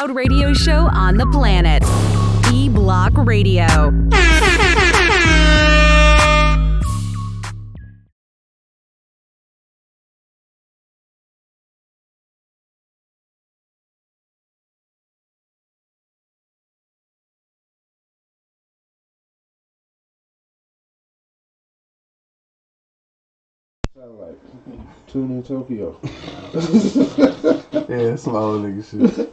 loud radio show on the planet. E-Block Radio. Like Tune in Tokyo. Yeah, that's some old nigga shit.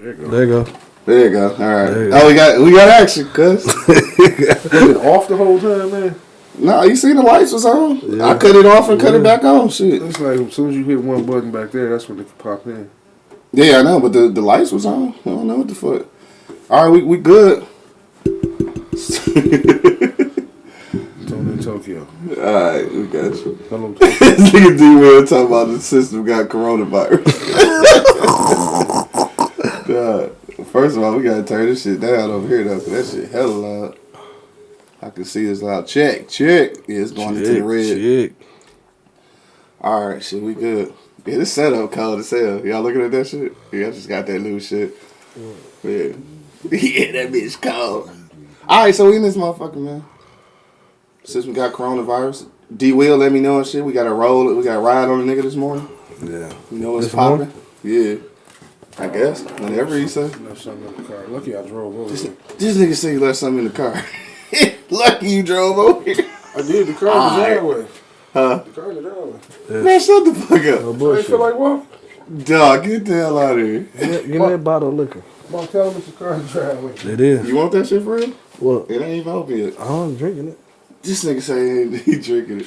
There you go. There you go. There you go. All right. You Oh, we got action, cuz. Was it off the whole time, man? No, you see the lights was on. Yeah. I cut it off and cut it back on. Shit. It's like as soon as you hit one button back there, that's when it can pop in. Yeah, I know, but the lights was on. I don't know what the fuck. All right, we good. Tune in Tokyo. All right, we got you. Hello, Tokyo. This nigga D-Will talking about the system got coronavirus. God. First of all, we gotta turn this shit down over here though, 'cause that shit hella loud. I can see it's loud. Check. Yeah, it's going into the red. Check. All right, shit, we good. Yeah, this setup cold as hell. Y'all looking at that shit? Yeah, I just got that new shit. Yeah. Yeah, that bitch cold. All right, so we in this motherfucker, man. Since we got coronavirus, D-Will let me know and shit. We got to roll it. We got to ride on the nigga this morning. Yeah. You know what's This popping? Yeah. I guess. Whatever he say. Left something in the car. Lucky I drove over here. This nigga say he left something in the car. Lucky you drove over here. I did. The car was that way. Huh? The car in the driveway. Yeah. Man, shut the fuck up. No I bullshit. feel like what? Dog, get the hell out of here. Give me that bottle of liquor. Mom, tell him it's the car in the driveway. It is. You want that shit for real? Well, It ain't even open yet. I'm drinking it. This nigga say he drinking it.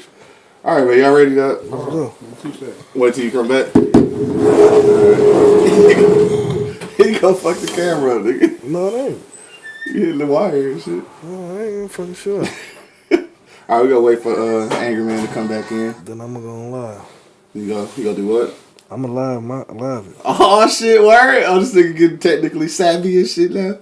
All right, man, y'all ready to Let's go. Teach that. wait till you come back? He gonna fuck the camera up, nigga. No, it ain't. You hitting the wire and shit. No, I ain't even fucking sure. All right, we gonna wait for Angry Man to come back in. Then I'm gonna lie. You gonna do what? I'm gonna live it. Oh shit, word! Oh, this nigga getting technically savvy and shit now.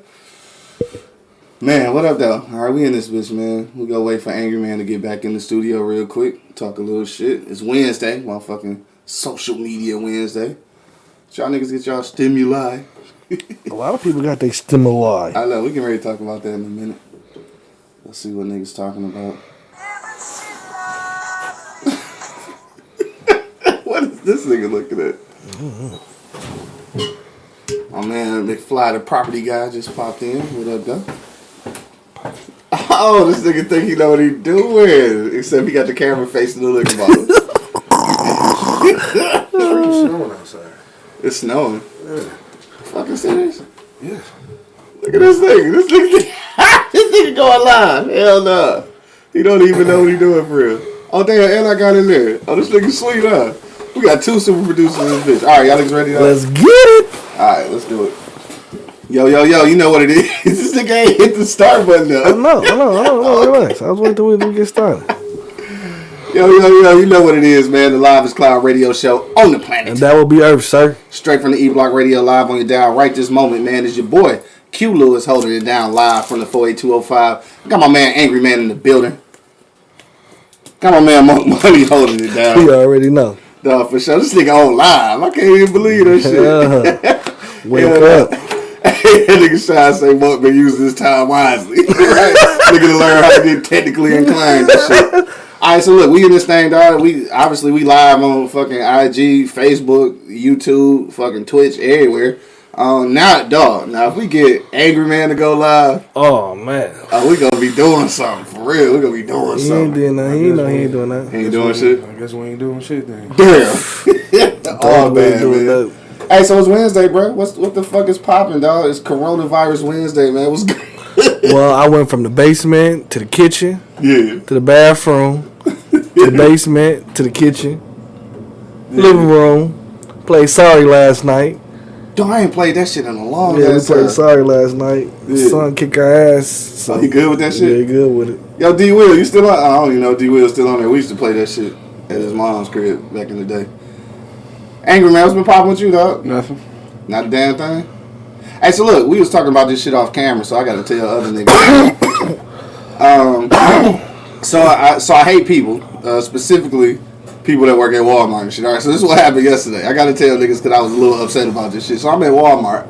Man, what up though? All right, we in this bitch, man. We gonna wait for Angry Man to get back in the studio real quick. Talk a little shit. It's Wednesday, motherfucking social media Wednesday. Y'all niggas get y'all stimuli. A lot of people got their stimuli. I know, we can ready to talk about that in a minute. Let's see what niggas talking about. What is this nigga looking at? Oh man, McFly, the property guy, just popped in. What up, though? Oh, this nigga think he know what he doing. Except he got the camera facing the liquor bottle. It's snowing outside. It's snowing. Yeah. Fucking serious? Yeah. Look at this nigga. This nigga going live. Hell no. He don't even know what he doing for real. Oh damn, and I got in there. Oh, this nigga sweet, huh? We got two super producers in this bitch. Alright, y'all niggas ready now? Let's get it. Alright, let's do it. Yo, you know what it is. This nigga ain't hit the start button I though. know. Relax. I was waiting till we get started. Yo, you know what it is, man. The Live is Cloud radio show on the planet. And that will be Earth, sir. Straight from the E-Block Radio live on your dial right this moment, man. Is your boy Q Lewis holding it down live from the 48205. Got my man Angry Man in the building. Got my man Monk Money holding it down. You already know. Dog, for sure. This nigga on live. I can't even believe that shit. Wake up. That nigga trying to say Monk been using his time wisely. Right? Nigga to learn how to get technically inclined and shit. Alright, so look, we in this thing, dog. We live on fucking IG, Facebook, YouTube, fucking Twitch, everywhere. Now if we get Angry Man to go live, Oh man, we gonna be doing something for real. We gonna be doing he ain't something. doing nothing. He ain't doing that. He ain't doing shit. I guess we ain't doing shit then. Damn. Oh We ain't man, doing man. nothing. Hey, so it's Wednesday, bro. What the fuck is popping, dog? It's Coronavirus Wednesday, man. What's good? Well, I went from the basement to the kitchen Yeah. to the bathroom to the basement to the kitchen, living room. Played Sorry last night. Dog, I ain't played that shit in a long Yeah, we ass played time. Sorry last night. The Yeah. son kick our ass. So So he good with that yeah, shit? he good with it. Yo, D Will, you still on? I don't even know if D Will's still on there. We used to play that shit at his mom's crib back in the day. Angry Man, what's been popping with you, dog? Nothing. Not a damn thing? Hey, so look, we was talking about this shit off camera, so I gotta tell other niggas. So I hate people, specifically people that work at Walmart and shit. All right, so this is what happened yesterday. I gotta tell niggas because I was a little upset about this shit. So I'm at Walmart,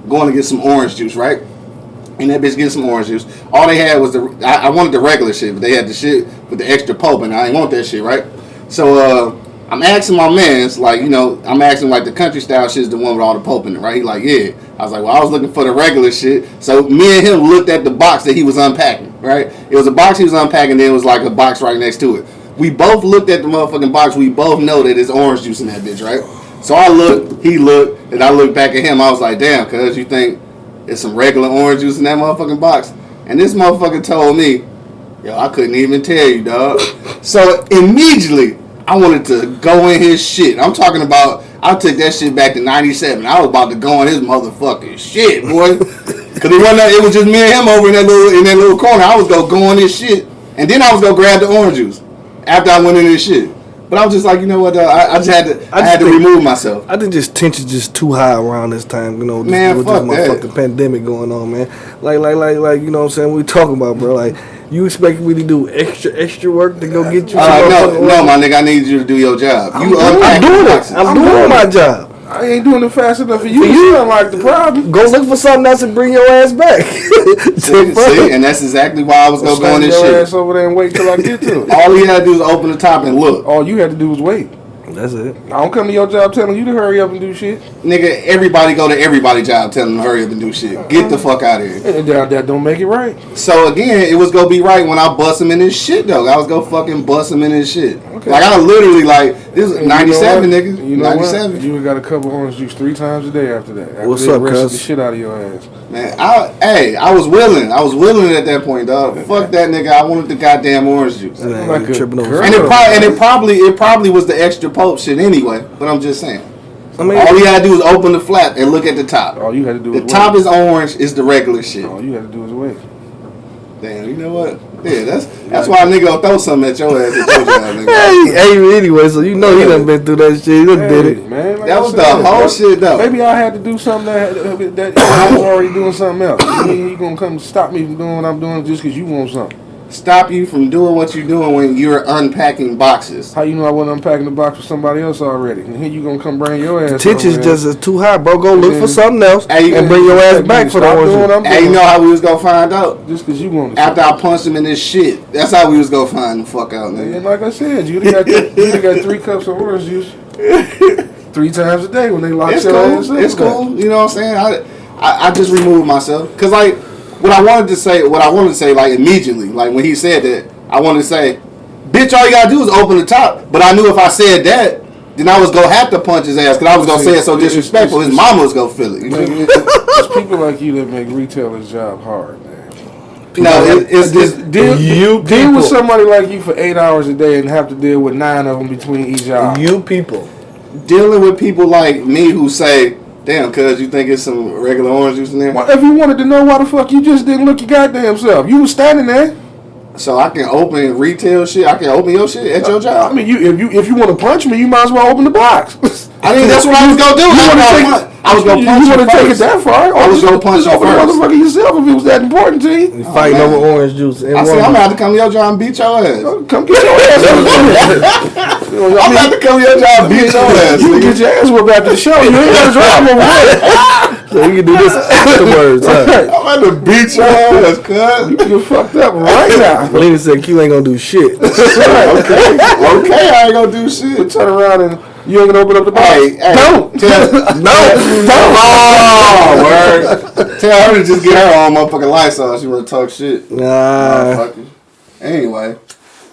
going to get some orange juice, right? And that bitch gets some orange juice. All they had was I wanted the regular shit, but they had the shit with the extra pulp, and I didn't want that shit, right? So I'm asking my mans, like, you know, I'm asking like the country style shit is the one with all the pulp in it, right? He like, yeah. I was like, well, I was looking for the regular shit. So me and him looked at the box that he was unpacking, right? It was a box he was unpacking, then it was like a box right next to it. We both looked at the motherfucking box. We both know that there's orange juice in that bitch, right? So I looked, he looked, and I looked back at him. I was like, damn, cuz you think there's some regular orange juice in that motherfucking box? And this motherfucker told me, yo, I couldn't even tell you, dog. So immediately, I wanted to go in his shit. I'm talking about, I took that shit back to 97. I was about to go in his motherfucking shit, boy. Cause it was just me and him over in that little corner. I was gonna go in his shit, and then I was gonna grab the orange juice after I went in his shit. But I was just like, you know what? I just had to remove myself. I think just tension's just too high around this time, you know, Man, with fuck this that. motherfucking pandemic going on, man. Like, you know what I'm saying? What we talking about, bro? Like, you expect me to do extra work to go get you? No, my nigga, I need you to do your job. I'm doing it. I'm doing my job. I ain't doing it fast enough for you. You don't like the problem. Go look for something else and bring your ass back. See, and that's exactly why I was gonna go in this your shit. ass over there and wait till I get to it. All he had to do was open the top and look. All you had to do was wait. That's it. I don't come to your job telling you to hurry up and do shit. Nigga, everybody go to everybody's job telling them to hurry up and do shit. Get the fuck out of here. And that don't make it right. So again, it was gonna be right when I bust him in his shit though. I was gonna fucking bust him in his shit. Okay. Like I literally this is And 97 you know nigga. You know 97. what? You got a couple orange juice 3 times a day after that. After What's they up, arrested cuz? the shit out of your ass. Man, I was willing. I was willing at that point, dog. Fuck that nigga. I wanted the goddamn orange juice. Man, Like you a tripping over girl. something. And it probably was the extra pulp shit anyway. But I'm just saying. I mean, All you gotta do is open the flap and look at the top. All you had to do The was top wait. is orange. Is the regular shit. All you had to do was wait. Damn, you know what? Yeah, that's why a nigga will throw something at your ass at your job, nigga. hey, anyway, so you know he done been through that shit. He done did it. Man, like That I was said, the whole shit though. Maybe I had to do something that I was already doing something else. You mean you gonna come stop me from doing what I'm doing just because you want something? Stop you from doing what you're doing when you're unpacking boxes. How you know I wasn't unpacking the box for somebody else already? And here you gonna come bring your ass. Tension's over just too high, bro. Go look for something else Hey, and bring your ass back for the Stop orange doing juice. what I'm Hey, you doing. know how we was gonna find out? Just because you want After I punched him in his shit. That's how we was gonna find the fuck out, And nigga. like I said, you got 3 cups of orange juice 3 times a day when they lock It's your cool. ass up. It's cool. You know what I'm saying? I just removed myself. Cause like what I wanted to say, like immediately, like when he said that, I wanted to say, bitch, all you gotta do is open the top. But I knew if I said that, then I was gonna have to punch his ass because I was gonna say it so disrespectful. His mama was gonna feel it. You Man, know? it's people like you that make retailers' job hard, man. No, it's Deal with somebody like you for 8 hours a day and have to deal with 9 of them between each job. You people. dealing with people like me who say, damn, cuz you think it's some regular orange juice in there? Well, if you wanted to know why the fuck you just didn't look your goddamn self, you was standing there. So I can open retail shit. I can open your shit at your job. I mean, if you want to punch me, you might as well open the box. I mean, that's what I was gonna do. I was gonna punch you you want to take it first. that far? I was gonna punch you open the first. motherfucker yourself if it was that important to you. You fighting man. over orange juice. And I said, I'm one. gonna have to come to your job and beat your ass. Come get your ass over here. I'm gonna have to come to your job and beat your ass. You can get your ass whooped after the show. You ain't got to drive over there. So you can do this afterwards, huh? I'm about to beat your ass, cuz. You get fucked up right now. Lena said Q ain't gonna do shit. Okay, I ain't gonna do shit. But turn around and You ain't gonna open up the box. Hey, Don't. No. Oh, word. Tell her to just get her own motherfucking Lysol. She wanna talk shit. Nah. Motherfucker. Anyway,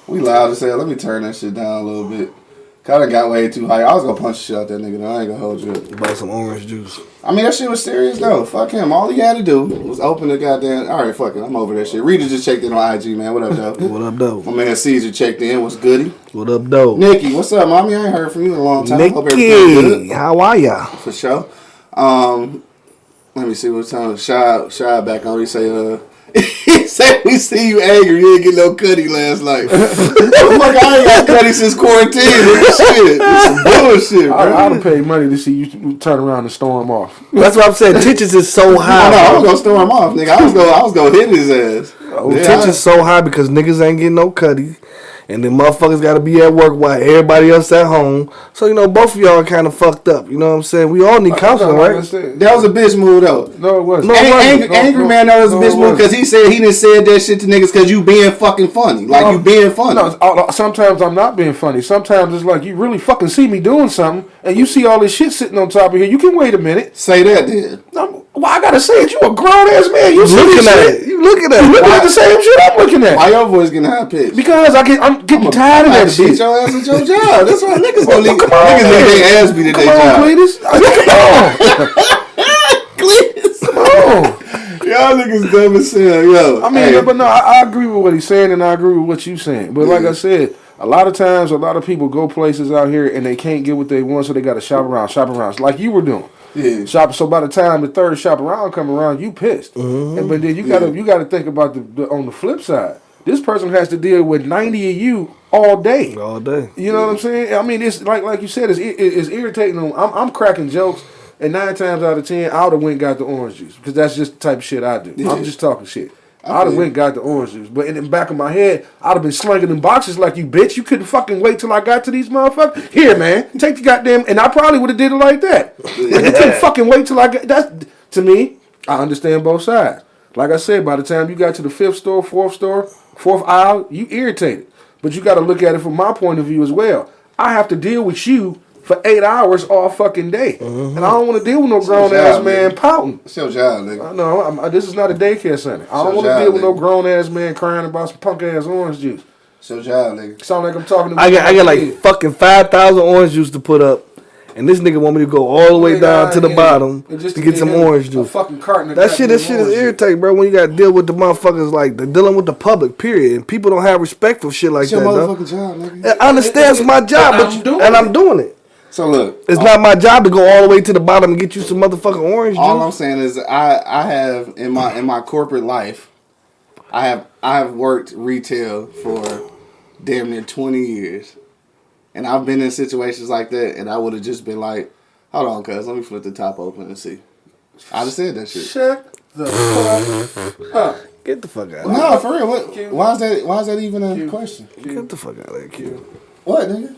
we loud as hell. Let me turn that shit down a little bit. Kinda got way too high. I was gonna punch the shit out that nigga. Though. I ain't gonna hold you up. Buy some orange juice. I mean, that shit was serious though. Fuck him. All he had to do was open the goddamn. All right, fuck it. I'm over that shit. Rita just checked in on IG, man. What up, though? What up, though? My man Caesar checked in. What's goody? What up, though? Nikki, what's up, mommy? I ain't heard from you in a long time. Hope everything's Nikki, good. how are ya? For sure. Let me see what time. Shy back on. He say, he said we see you angry. You ain't get no cutty last night. Fuck, I ain't got cutty since quarantine. Shit, this some bullshit, bro. I'd have paid money to see you turn around and storm off. That's what I'm saying. Tensions is so high. No, I was bro. gonna storm off, nigga. I was gonna hit his ass. Tension's so high because niggas ain't getting no cutty. And then motherfuckers got to be at work while everybody else at home. So, you know, both of y'all are kind of fucked up. You know what I'm saying? We all need counseling, right? That was a bitch move, though. No, it wasn't. No, it wasn't. Angry man, that was a bitch move because he said he didn't say that shit to niggas because you being fucking funny. Like, you being funny. No, sometimes I'm not being funny. Sometimes it's like you really fucking see me doing something and you see all this shit sitting on top of here. You can wait a minute. Say that, then. Well, I gotta say it. You a grown ass man. You Looking at it. You looking at it. You looking at the same shit I'm looking at. Why your voice getting high pitched? Because I'm getting tired of that Beat shit. your ass at your job. That's why niggas gonna leave. Come on, Niggas leave man. their ass beat at their Come on, job. Cletus. Come on. Y'all niggas dumb as hell, yo. I mean, but no, I agree with what he's saying and I agree with what you're saying. But like I said, a lot of times, a lot of people go places out here and they can't get what they want, so they got to shop around, like you were doing. Yeah. Shop. So by the time the third shop around come around, you pissed. But then you gotta think about on the flip side. This person has to deal with 90 of you all day. All day. You know what I'm saying? I mean, it's like you said, it's irritating. I'm cracking jokes, and 9 times out of 10, I would have went and got the orange juice because that's just the type of shit I do. Yeah. I'm just talking shit. I'd have went and got the orange juice. But in the back of my head, I'd have been slinging them boxes like you bitch. You couldn't fucking wait till I got to these motherfuckers. Here, man, take the goddamn... And I probably would have did it like that. Like, you couldn't fucking wait till I got... That's, to me, I understand both sides. Like I said, by the time you got to the 5th store, 4th aisle, you irritated. But you got to look at it from my point of view as well. I have to deal with you for 8 hours all fucking day. And I don't want to deal with no grown-ass man pouting. It's your job, nigga. I know, this is not a daycare center. I don't want to deal with no grown-ass man crying about some punk-ass orange juice. It's your job, nigga. Sound like I'm talking to I got like fucking 5,000 orange juice to put up. And this nigga want me to go all the way down to the bottom to get some orange juice. Fucking carton That shit is irritating, bro. When you gotta deal with the motherfuckers like they're dealing with the public, period. And people don't have respect for shit like It's that. your Though. motherfucking job, nigga. I understand it's my job, but I'm doing it. So look, It's not my job to go all the way to the bottom and get you some motherfucking orange juice. all I'm saying is I have in my corporate life, I have worked retail for damn near 20 years, and I've been in situations like that, and I would have just been like, hold on, cuz, let me flip the top open and see. I just said that shit. Shut the fuck up. Get the fuck out of No, for real. Why is that even a question? here. Get the fuck out of here, Q. What, nigga?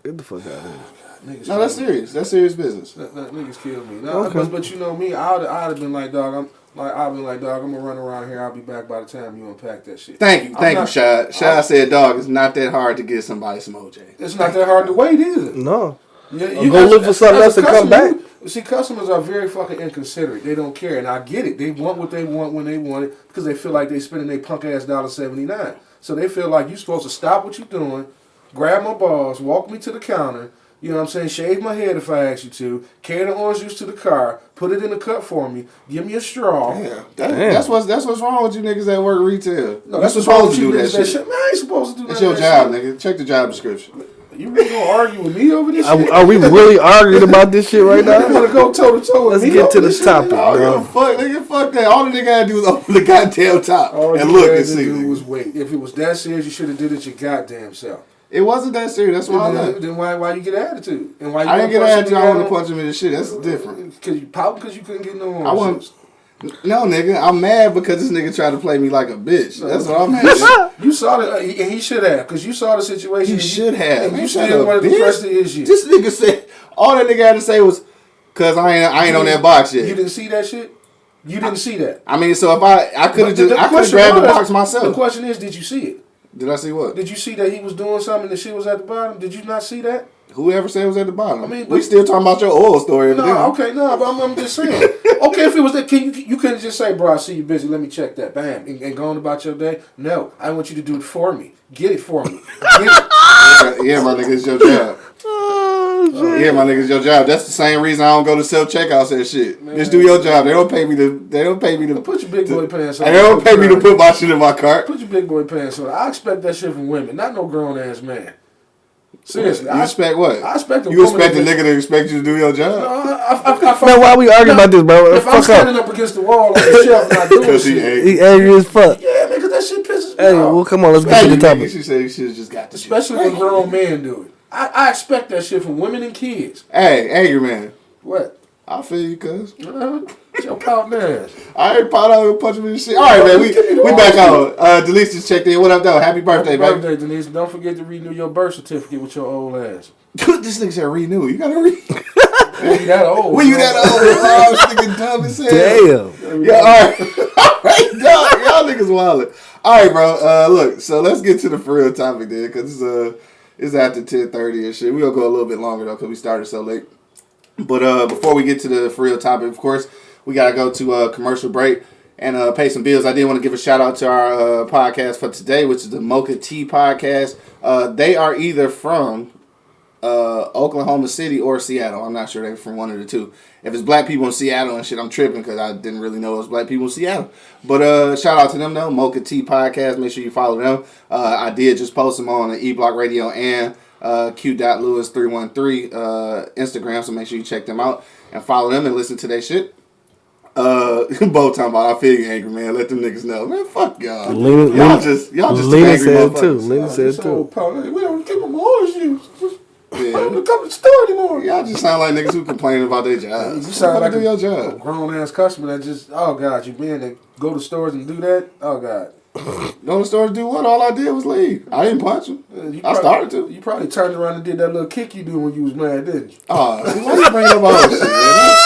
Get the fuck out of here. No, that's serious. That's serious business. Niggas kill me. No, but you know me, I'd have been like, dog, I'm gonna run around here. I'll be back by the time you unpack that shit. Thank you, Shad. Shad said, dog, it's not that hard to get somebody some OJ. It's not that hard to wait either. No. You go look for something else and come back. See, customers are very fucking inconsiderate. They don't care, and I get it. They want what they want when they want it because they feel like they spending their punk ass $1.79. So they feel like you're supposed to stop what you're doing, grab my balls, walk me to the counter. You know what I'm saying? Shave my head if I ask you to. Carry the orange juice to the car. Put it in a cup for me. Give me a straw. Yeah, that's what's wrong with you niggas that work retail. No, that's supposed to do that shit. Man, I ain't supposed to do that. That's your job, nigga. Check the job description. You really gonna argue with me over this shit? Are we really arguing about this shit right You now? wanna go toe to toe with Let's me? get to over the this shit? topic, Oh, bro. fuck, nigga, fuck that. All the nigga had to do was open the goddamn top All and you look had and to see. do Nigga. was wait. If it was that serious, you should have did it your goddamn self. It wasn't that serious. That's why I left. Then why you get attitude? And why you I didn't get punch attitude. him I in wanted the to punch him in the shit. That's different. Because you pouting because you couldn't get no orange I wasn't. juice. No, nigga, I'm mad because this nigga tried to play me like a bitch. That's what I'm mad at. You saw the, and he should have, because you saw the situation. He should have. And Man, you shut still up, wanted to bitch. press the issue. This nigga said, all that nigga had to say was, cause I ain't on that box yet. You didn't see that shit? You didn't see that. I mean, so if I could have But just, I could have grabbed the box myself. The question is, did you see it? Did I see what? Did you see that he was doing something and the shit was at the bottom? Did you not see that? Whoever said it was at the bottom. I mean, we still talking about your oil story. No, okay, no, but I'm just saying. Okay, if it was that, you couldn't just say, bro, I see you busy, let me check that, bam, and go on about your day. No, I want you to do it for me. Get it for me. Get it. Yeah, my nigga, it's your job. Yeah, my nigga, it's your job. That's the same reason I don't go to self checkouts and shit. Man, just do your job. They don't pay me to put your big boy pants on. And they don't pay me to put my shit in my cart. Put your big boy pants on. I expect that shit from women, not no grown ass man. Seriously, you expect what? I expect you expect a nigga to expect you to do your job. No, man, why we arguing about this, bro? If I'm standing up against the wall on the shelf and not doing shit, he angry as fuck. Yeah, man, because that shit pisses me off. Hey, well, come on, let's get to the topic. She said you should have just got the shit. Especially when grown men do it. I expect that shit from women and kids. Hey, angry man. What? I feel you, cuz. It's your pouting ass. I ain't pot out and punch him in the shit. All right, man. We back on. Denise just checked in. What up, though? Happy birthday, baby. Happy birthday, Denise. Don't forget to renew your birth certificate with your old ass. This nigga said renew. You gotta renew. When you that old. When you that old? I was thinking dumb as hell. Damn. Yeah, all right. All right, y'all niggas wildin'. All right, bro. Look, so let's get to the for real topic there, because it's after 10:30 and shit. We'll go a little bit longer, though, because we started so late. But before we get to the for real topic, of course, we got to go to a commercial break and pay some bills. I did want to give a shout out to our podcast for today, which is the Mocha Tea Podcast. They are either from Oklahoma City or Seattle. I'm not sure. They're from one of the two. If it's black people in Seattle and shit, I'm tripping because I didn't really know it was black people in Seattle. But shout out to them, though. Mocha Tea Podcast. Make sure you follow them. I did just post them on the E-Block Radio and Q.Lewis313 Instagram, so make sure you check them out and follow them and listen to their shit. Both talking about I feel you angry, man. Let them niggas know. Man, fuck y'all. Y'all just Lena angry said motherfuckers. too. Lena said too. We don't give them more shoes. I don't come to the store anymore. Y'all just sound like niggas who complaining about their jobs. You sound like do your job. A grown ass customer that just, oh God, you being that go to stores and do that? Oh God. Go to stores do what? All I did was leave. I didn't punch him. I started to. You probably turned around and did that little kick you do when you was mad, didn't you? Oh, why you bringing up all shit, man?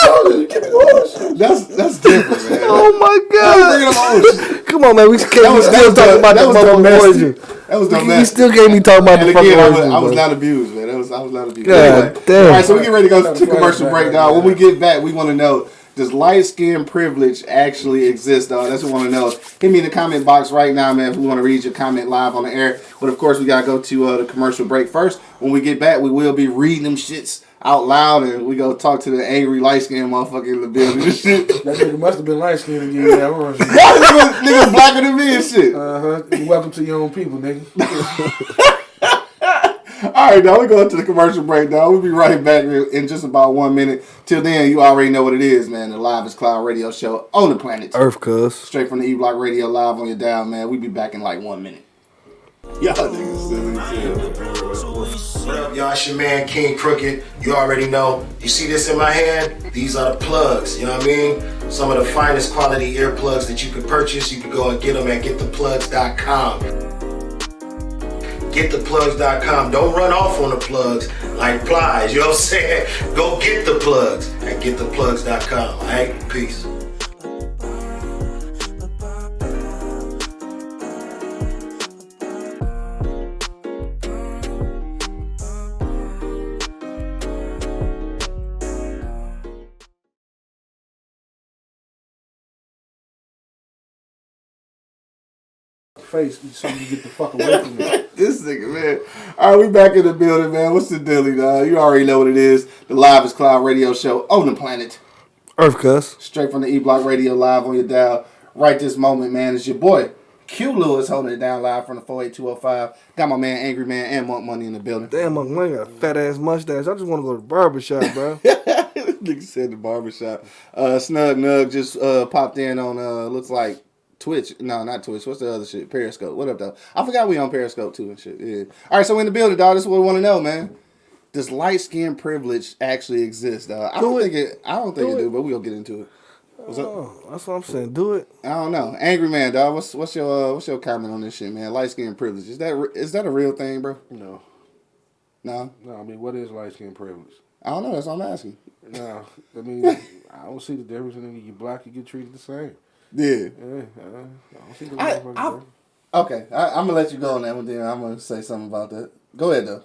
That's different, man. Oh my God! Come on, man. We still talking about the motherfucking origin. That was domestic. You still can't be talking about the fucking origin. I was not abused, man. I was not abused. God damn. All right, so we get ready to go to commercial break, dog. When we get back, we want to know, does light skin privilege actually exist, dog? That's what we want to know. Hit me in the comment box right now, man, if we want to read your comment live on the air. But, of course, we got to go to the commercial break first. When we get back, we will be reading them shits out loud, and we go talk to the angry light-skinned motherfucker in the building and shit. That nigga must have been light-skinned again. Yeah, nigga blacker than me and shit. You're welcome to your own people, nigga. All right, now we're going to the commercial break, dog. We'll be right back in just about 1 minute. Till then, you already know what it is, man. The Live is Cloud radio show on the planet Earth, cuz. Straight from the E-Block Radio live on your dial, man. We'll be back in like 1 minute. Y'all niggas silly as hell. What up, y'all? It's your man, King Crooked. You already know. You see this in my hand? These are the plugs, you know what I mean? Some of the finest quality earplugs that you could purchase. You can go and get them at gettheplugs.com. Gettheplugs.com. Don't run off on the plugs like Plies, you know what I'm saying? Go get the plugs at gettheplugs.com, alright? Peace. Face so you get the fuck away from me. This nigga, man. All right, we back in the building, man. What's the dealie, dog? You already know what it is. The Live is Cloud radio show on the planet Earth, cuz. Straight from the E-Block Radio live on your dial. Right this moment, man, it's your boy Q Lewis holding it down live from the 48205. Got my man Angry Man and Monk Money in the building. Damn, Monk Money got a fat ass mustache. I just want to go to the barbershop, bro. Nigga said the barbershop. Snug Nug just popped in on looks like Twitch. No, not Twitch. What's the other shit? Periscope. What up, though? I forgot we on Periscope, too, and shit. Yeah. All right, so we in the building, dog. This is what we want to know, man. Does light skin privilege actually exist, dog? I don't think it do, but we'll get into it. What's up? That's what I'm saying. Do it. I don't know. Angry Man, dog. What's your comment on this shit, man? Light skin privilege. Is that a real thing, bro? No. No? No, I mean, what is light skin privilege? I don't know. That's what I'm asking. No. I mean, I don't see the difference in you black, you get treated the same. Yeah. I don't see the difference. Okay, I'm gonna let you go on that one. Then I'm gonna say something about that. Go ahead though.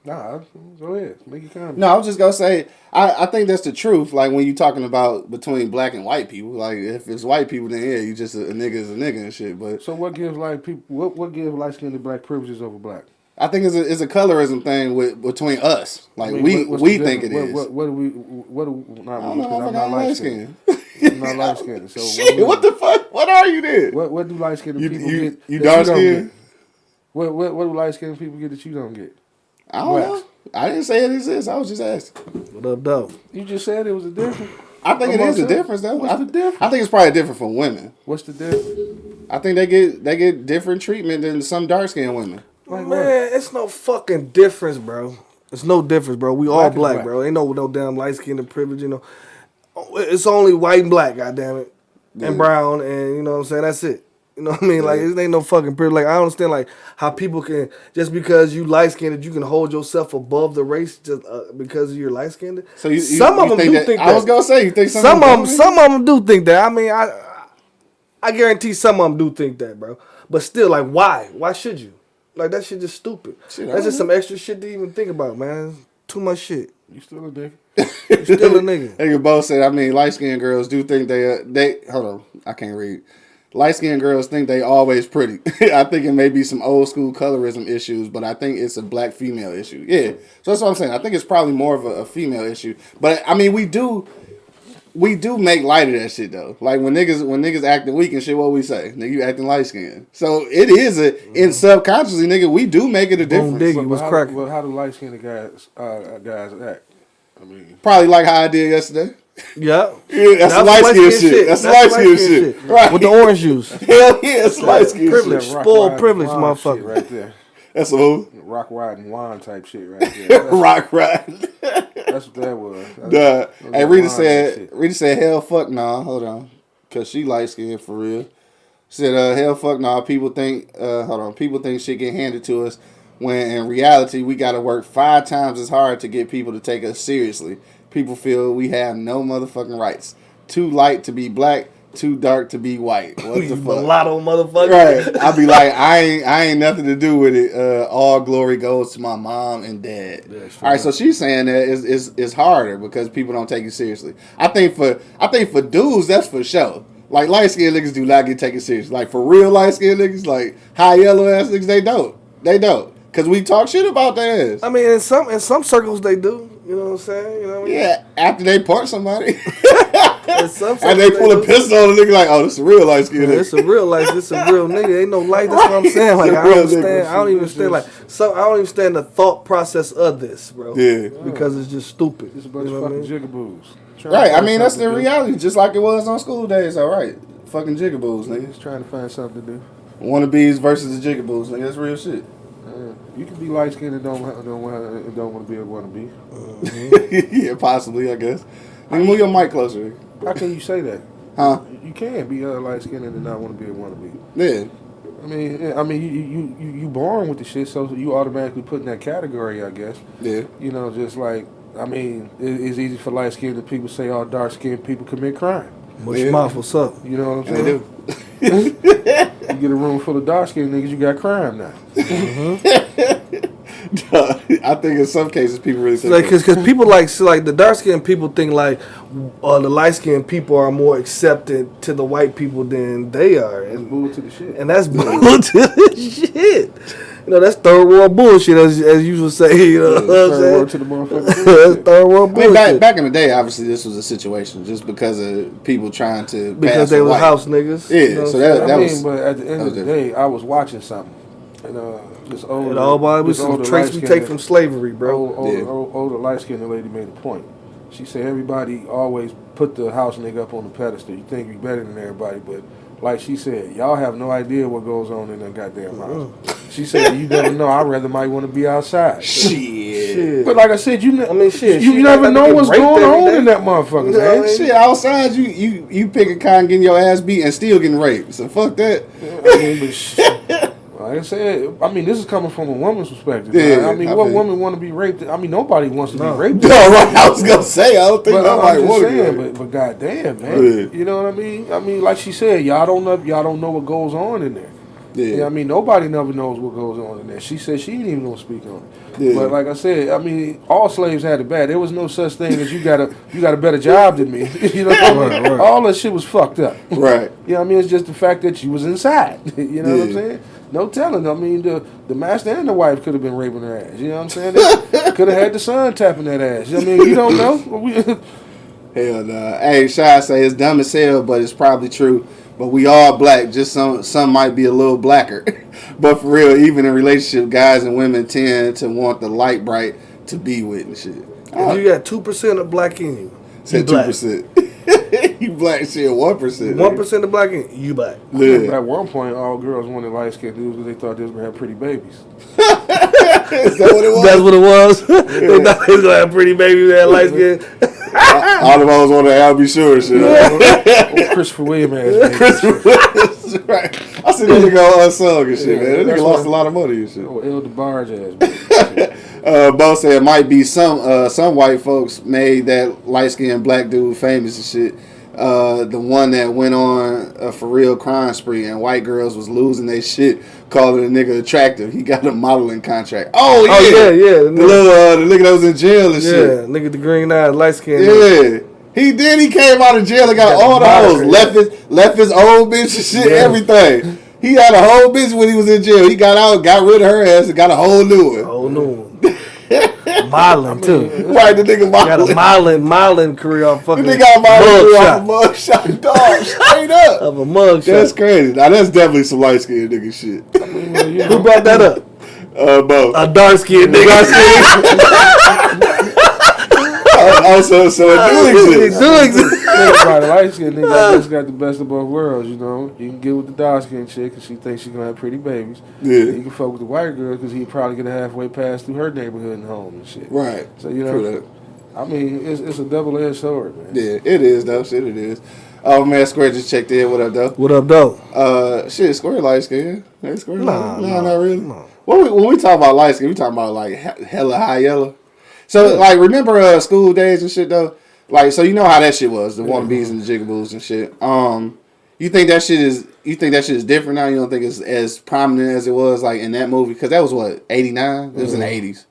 Nah, go ahead. Make your comment. No, I was just gonna say, I think that's the truth. Like when you talking about between black and white people, like if it's white people, then yeah, you just a nigga is a nigga and shit. But So what gives what gives light skinned black privileges over black? I think it's a colorism thing between us. Like I mean, what's we the think it difference? is. What do we not I don't me, know, because I'm not light skinned. I'm not light skinned. So Shit, what the fuck? What are you then? What do light skinned people get? You that dark don't skinned? get? What do light skinned people get that you don't get? I don't know. I didn't say it exists. I was just asking. What up, though? You just said it was a difference. I think it is a difference though. What's the difference? I think it's probably different for women. What's the difference? I think they get different treatment than some dark skinned women. Like Man, what? it's no fucking difference, bro. It's no difference, bro. We all Black is black, black. bro. Ain't no damn light skin and privilege, you know. It's only white and black, goddamn it, and brown, and you know what I'm saying. That's it. You know what I mean? Like it ain't no fucking privilege. Like I don't understand like how people can just because you light skinned you can hold yourself above the race just because you're light skinned. So you some of them think do that, think I that. was gonna say you think Some of them do think that. I mean, I guarantee some of them do think that, bro. But still, like, why? Why should you? Like that shit just stupid. That's just some extra shit to even think about, man. Too much shit. You still a nigga? You still a nigga. Nigga both said. I mean, light skinned girls do think they. Hold on, I can't read. Light skinned girls think they always pretty. I think it may be some old school colorism issues, but I think it's a black female issue. Yeah, so that's what I'm saying. I think it's probably more of a female issue. But I mean, we do make light of that shit though. Like when niggas acting weak and shit, what we say? Nigga, you acting light skinned. So it is in subconsciously, nigga, we do make it a difference. Diggy was cracking. Well, how do light skinned guys act? I mean, Probably like how I did yesterday. Yeah. Yeah, that's some light skin shit. That's some light skin shit. Right. With the orange juice. Hell yeah, it's light skin Privilege. shit. Spoiled privilege, motherfucker. Right there. That's a who? Rock riding wine type shit right there. Rock riding. That's what that was. Hey, Rita said, hell fuck nah. Hold on. Because she light skinned for real. She said, hell fuck nah. People think shit get handed to us when in reality we got to work 5 times as hard to get people to take us seriously. People feel we have no motherfucking rights. Too light to be black, too dark to be white. What the fuck? Mulatto motherfucker. Right. I'll be like, I ain't nothing to do with it. All glory goes to my mom and dad. All right, so she's saying that it's harder because people don't take it seriously. I think for dudes, that's for sure. Like light skinned niggas do not get taken seriously. Like for real light skinned niggas, like high yellow ass niggas, they don't. Cause we talk shit about their ass. I mean, in some circles they do. You know what I'm saying? You know what I mean? Yeah, after they part somebody. In some circles And they pull a do. pistol on the nigga like, oh, this is a real light skinned Yeah, nigga. it's a real life. It's a real nigga. Ain't no light. That's what I'm saying. Like It's a I don't real understand. nigga. I don't even understand. Like I don't even understand the thought process of this, bro. Yeah. Because it's just stupid. It's a bunch You know of what I fucking mean? jigaboos. Right, I mean, that's the reality. Just like it was on school days, all right. Fucking jigaboos, nigga. Just trying to find something to do. Wannabes versus the jigaboos, nigga. That's real shit. You can be light skinned and don't want to be a wannabe. Yeah, possibly, I guess. Nigga, move your mic closer. How can you say that? Huh? You can be light skinned and not want to be a wannabe. Yeah. I mean, you born with the shit, so you automatically put in that category, I guess. Yeah. You know, just like I mean, it's easy for light skinned people say all dark skinned people commit crime. Much mouth, what's up? You know what I'm They saying? do. You get a room full of dark skinned niggas, you got crime now. I think in some cases people really think Like, cause people like the dark skinned people think like the light skinned people are more accepted to the white people than they are, It's bull to the shit. and that's bull to the shit. You know, that's third world bullshit, as you would say. You know what I'm Third word saying? to the motherfucker. That's third world I mean, bullshit. back in the day, obviously this was a situation just because of people trying to Because pass they for were white. house niggas. Yeah, you know so what I'm that I mean, was. but at the end that of the was day, I was watching something. And this older, It all about this some older traits we light-skinned- take from slavery, bro. Older light skinned lady made a point. She said everybody always put the house nigga up on the pedestal. You think you better than everybody, but like she said, y'all have no idea what goes on in that goddamn house. She said you never know. I rather might want to be outside. Shit. But like I said, you shit, you she never like know to what's get raped going every on day. in that motherfucker, You know man. what I mean? Shit, outside you picking cotton, getting your ass beat, and still getting raped. So fuck that. I mean, but like I said, I mean, this is coming from a woman's perspective. Yeah, I mean, I what feel woman want to be raped? I mean, nobody wants to be raped. No, right. I was gonna say I don't think But nobody I'm just wanted to. saying, but goddamn, man, Yeah. you know what I mean? I mean, like she said, y'all don't know what goes on in there. Yeah. You know what I mean? Nobody never knows what goes on in there. She said she ain't even gonna speak on it. Yeah. But like I said, I mean, all slaves had it bad. There was no such thing as you got a better job than me. You know what I mean? Right. All that shit was fucked up. Right. You know what I mean? It's just the fact that you was inside. You know what I'm Yeah. saying? No telling. I mean, the master and the wife could have been raping her ass. You know what I'm saying? They could have had the son tapping that ass. You know what I mean? You don't know. Hell nah. Hey, Shy say it's dumb as hell, but it's probably true. But we all black. Just some might be a little blacker. But for real, even in relationship, guys and women tend to want the light bright to be with and shit. If you got 2% of black in you, Said black. 2%. You black shit 1%. 1% of black in you black. Yeah. At one point, all girls wanted light skinned dudes because they thought they was gonna have pretty babies. Is that what it was? That's what it was. They thought they was gonna have pretty baby that light skin. All the hoes want to Al B. Sure and shit. Oh, Christopher Williams ass baby. Right. I see that nigga on Unsung and shit, Yeah, man. That that's nigga lost what- a lot of money and shit. Oh, El DeBarge ass baby. Bo said it might be some white folks made that light skinned black dude famous and shit. The one that went on a for real crime spree and white girls was losing their shit, calling a nigga attractive. He got a modeling contract. Oh yeah, yeah. The little the nigga that was in jail and Yeah, shit. nigga, the green eyes, light skin. Yeah. He did. He came out of jail and got all the hoes. Left his old bitch and shit, everything. He had a whole bitch when he was in jail. He got out, got rid of her ass, and got a whole new one. Oh no. Modeling too. Right, the nigga Got a modeling. modeling career off The fucking nigga got modeling off a mugshot. mugshot, dog, straight up. Of a mugshot. That's crazy. Now that's definitely some light skinned nigga shit. Who brought that up? Bo. A dark skinned nigga. Also, so it do exist. Everybody light skinned nigga just got the best of both worlds. You know, you can get with the dark skinned chick because she thinks she's gonna have pretty babies. Yeah. You can fuck with the white girl because he probably get a halfway pass through her neighborhood and home and shit. Right. So you True know, that. I mean, it's a double edged sword, man. Yeah, it is though. Shit, it is. Oh man, Square just checked in. What up, though? What up, though? Shit, Square light skin. Hey, Square. Nah, not really. nah. When we talk about light skin, we talking about like hella high yellow. So like, remember school days and shit though. Like, so you know how that shit was, the wannabes and the jigaboos and shit. You think that shit is different now? You don't think it's as prominent as it was like in that movie? Because that was what, 89? It was in the 80s.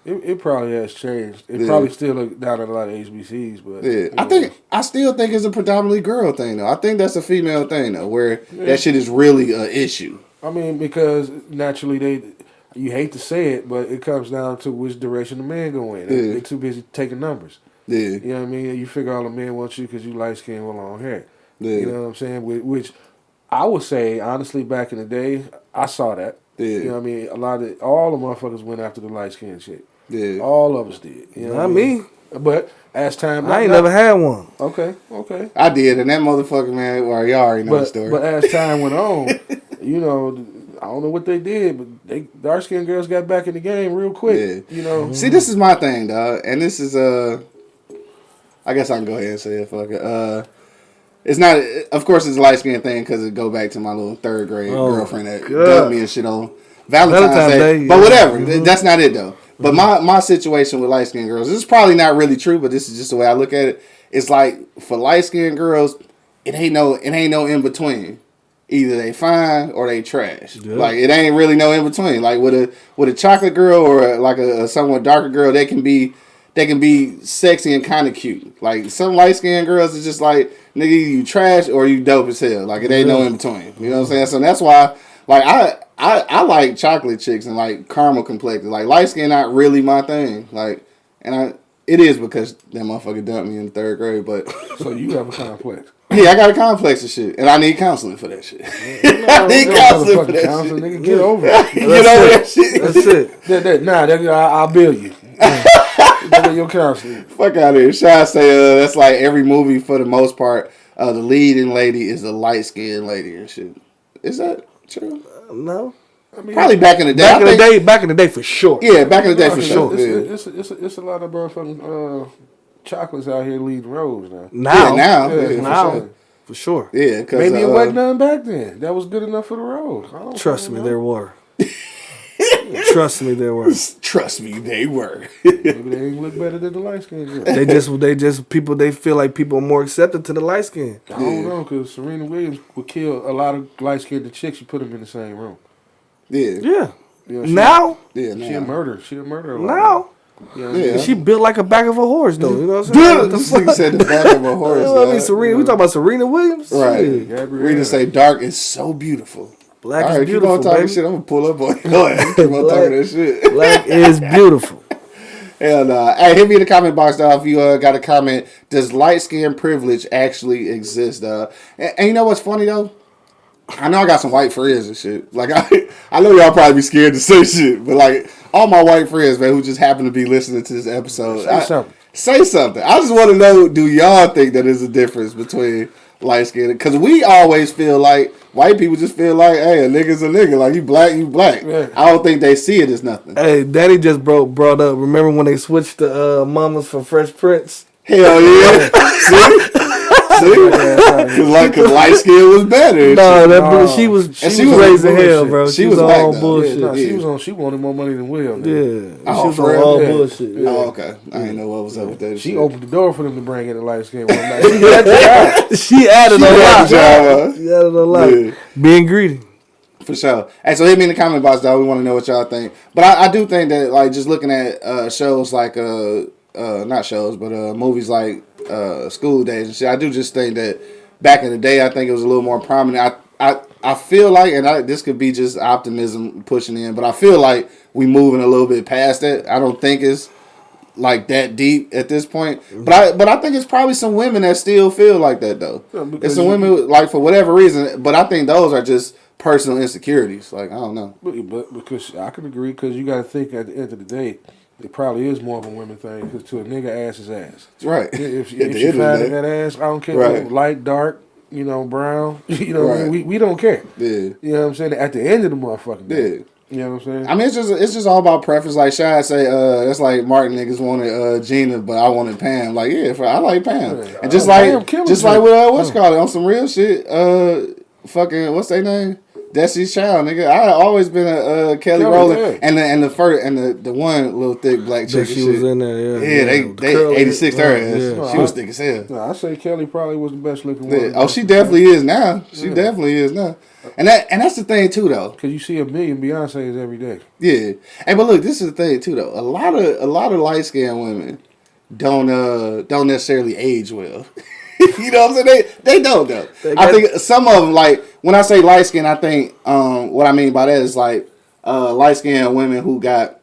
It probably has changed. It probably still look down at a lot of HBCs, but Yeah, I still think it's a predominantly girl thing though. I think that's a female thing though, where that shit is really an issue. I mean, because naturally you hate to say it, but it comes down to which direction the man go in. They're too busy taking numbers. Yeah, You know what I mean? You figure all the men want you because you light skinned with long hair. Yeah. You know what I'm saying? Which I would say, honestly, back in the day, I saw that. Yeah. You know what I mean? All the motherfuckers went after the light skinned chick. yeah. All of us did. You know Not what I me. mean? But as time... I ain't never had one. Okay. I did, and that motherfucker, man, well, y'all already know the story. But as time went on, you know, I don't know what they did, but dark skinned girls got back in the game real quick. Yeah. You know? See, this is my thing, dog, and this is I guess I can go ahead and say it. Fuck it. It's not. Of course, it's a light skin thing because it go back to my little third grade girlfriend that dumped me and shit on Valentine's Day. But whatever, that's not it though. But my situation with light skinned girls, this is probably not really true, but this is just the way I look at it. It's like for light skinned girls, it ain't no in between. Either they fine or they trash. Yeah. Like it ain't really no in between. Like with a chocolate girl or like a somewhat darker girl, they can be sexy and kind of cute. Like some light skinned girls is just like, nigga, you trash or you dope as hell. Like it ain't no in between. You know what I'm saying? So that's why, like I like chocolate chicks and like caramel complected. Like light skin not really my thing. Like it is because that motherfucker dumped me in the third grade. But So you have a complex. yeah, I got a complex of shit, and I need counseling for that shit. I need counseling for that shit. Nigga, get over it. Get over that shit. That's it. I'll bill you. Your counseling. Fuck out of here. Shy say that's like every movie for the most part. The leading lady is a light skinned lady and shit. Is that true? No. I mean, Probably back in the day. Back in the day for sure. Yeah, back in the day for sure. It's a lot of motherfucking chocolates out here leading roads now. Now. For sure. Yeah, because maybe it wasn't nothing back then. That was good enough for the road. Trust me, there were. Trust me, they were. Trust me, they were. Maybe they ain't look better than the light skin. They just people. They feel like people are more accepted to the light skin. I don't know, because Serena Williams would kill a lot of light skinned chicks. You put them in the same room. Yeah. Yeah. You know, Now. Yeah. She a murderer. She a murderer. Now. You know what I'm saying? She built like a back of a horse, though. You know what I'm saying? What the This nigga said the back of a horse. You know what I mean, Serena. We talking about Serena Williams, Right. Shit. Gabrielle. Rita say dark is so beautiful. Black All is right, keep beautiful, on talking baby. shit. I'm gonna pull up on you. Go ahead. Keep on Black- talking that shit. Black is beautiful. Hell nah. Hey, hit me in the comment box, dog. If you got a comment, does light skin privilege actually exist, dog? And you know what's funny though? I know I got some white friends and shit. Like I know y'all probably be scared to say shit, but like all my white friends, man, who just happen to be listening to this episode, say something. I just want to know: do y'all think that there's a difference between light skin? Because we always feel like white people just feel like, hey, a nigga's a nigga. Like you black, you black. Yeah. I don't think they see it as nothing. Hey, Daddy just brought up. Remember when they switched the mamas for Fresh Prince? Hell yeah. See? Cause light skin was better. No, she was raising hell, bro. She She was was black, all though. bullshit. Yeah, she wanted more money than Will. Nigga. Yeah, Oh, she was for on real? all Yeah. bullshit. Yeah. Oh, okay. I didn't know what was up with that. She shit. opened the door for them to bring in the light skin one night. She added a lot. Java. She added a lot. Yeah. Being greedy. For sure. Hey, so hit me in the comment box, dog. We want to know what y'all think. But I do think that, like, just looking at shows like, not shows, but movies like School Days and shit, I do just think that back in the day, I think it was a little more prominent. I feel like, and this could be just optimism pushing in, but I feel like we moving a little bit past that. I don't think it's like that deep at this point. But I think it's probably some women that still feel like that, though. Yeah, because it's some women, like, for whatever reason, but I think those are just personal insecurities. Like, I don't know. But because I can agree, because you got to think at the end of the day, it probably is more of a women thing. Because to a nigga, ass is ass. Right. If At the she end of the finding day. that ass, I don't care. Right. Light, dark, brown. What I Right. mean? We don't care. Yeah. You know what I'm saying? At the end of the motherfucking day. Yeah. You know what I'm saying? I mean, it's just all about preference. Like Shy say, that's like Martin niggas wanted Gina, but I wanted Pam. Like, yeah, I like Pam. Yeah, And just Pam like killing with what's called it on some real shit. Fucking what's their name? Destiny's Child, nigga. I always been a Kelly Rowland, yeah. and the one little thick black chick. That she was in there, yeah. Yeah, they 86 her ass. Yeah. She was thick as hell. No, I say Kelly probably was the best looking Yeah. one. Oh, she definitely is now. She definitely is now. And that's the thing too, though. Because you see a million Beyonces every day. Yeah. Hey, but look, this is the thing too, though. A lot of light skinned women don't necessarily age well. You know what I'm saying? They don't though. I think some of them, like when I say light skin, I think what I mean by that is like light skinned women who got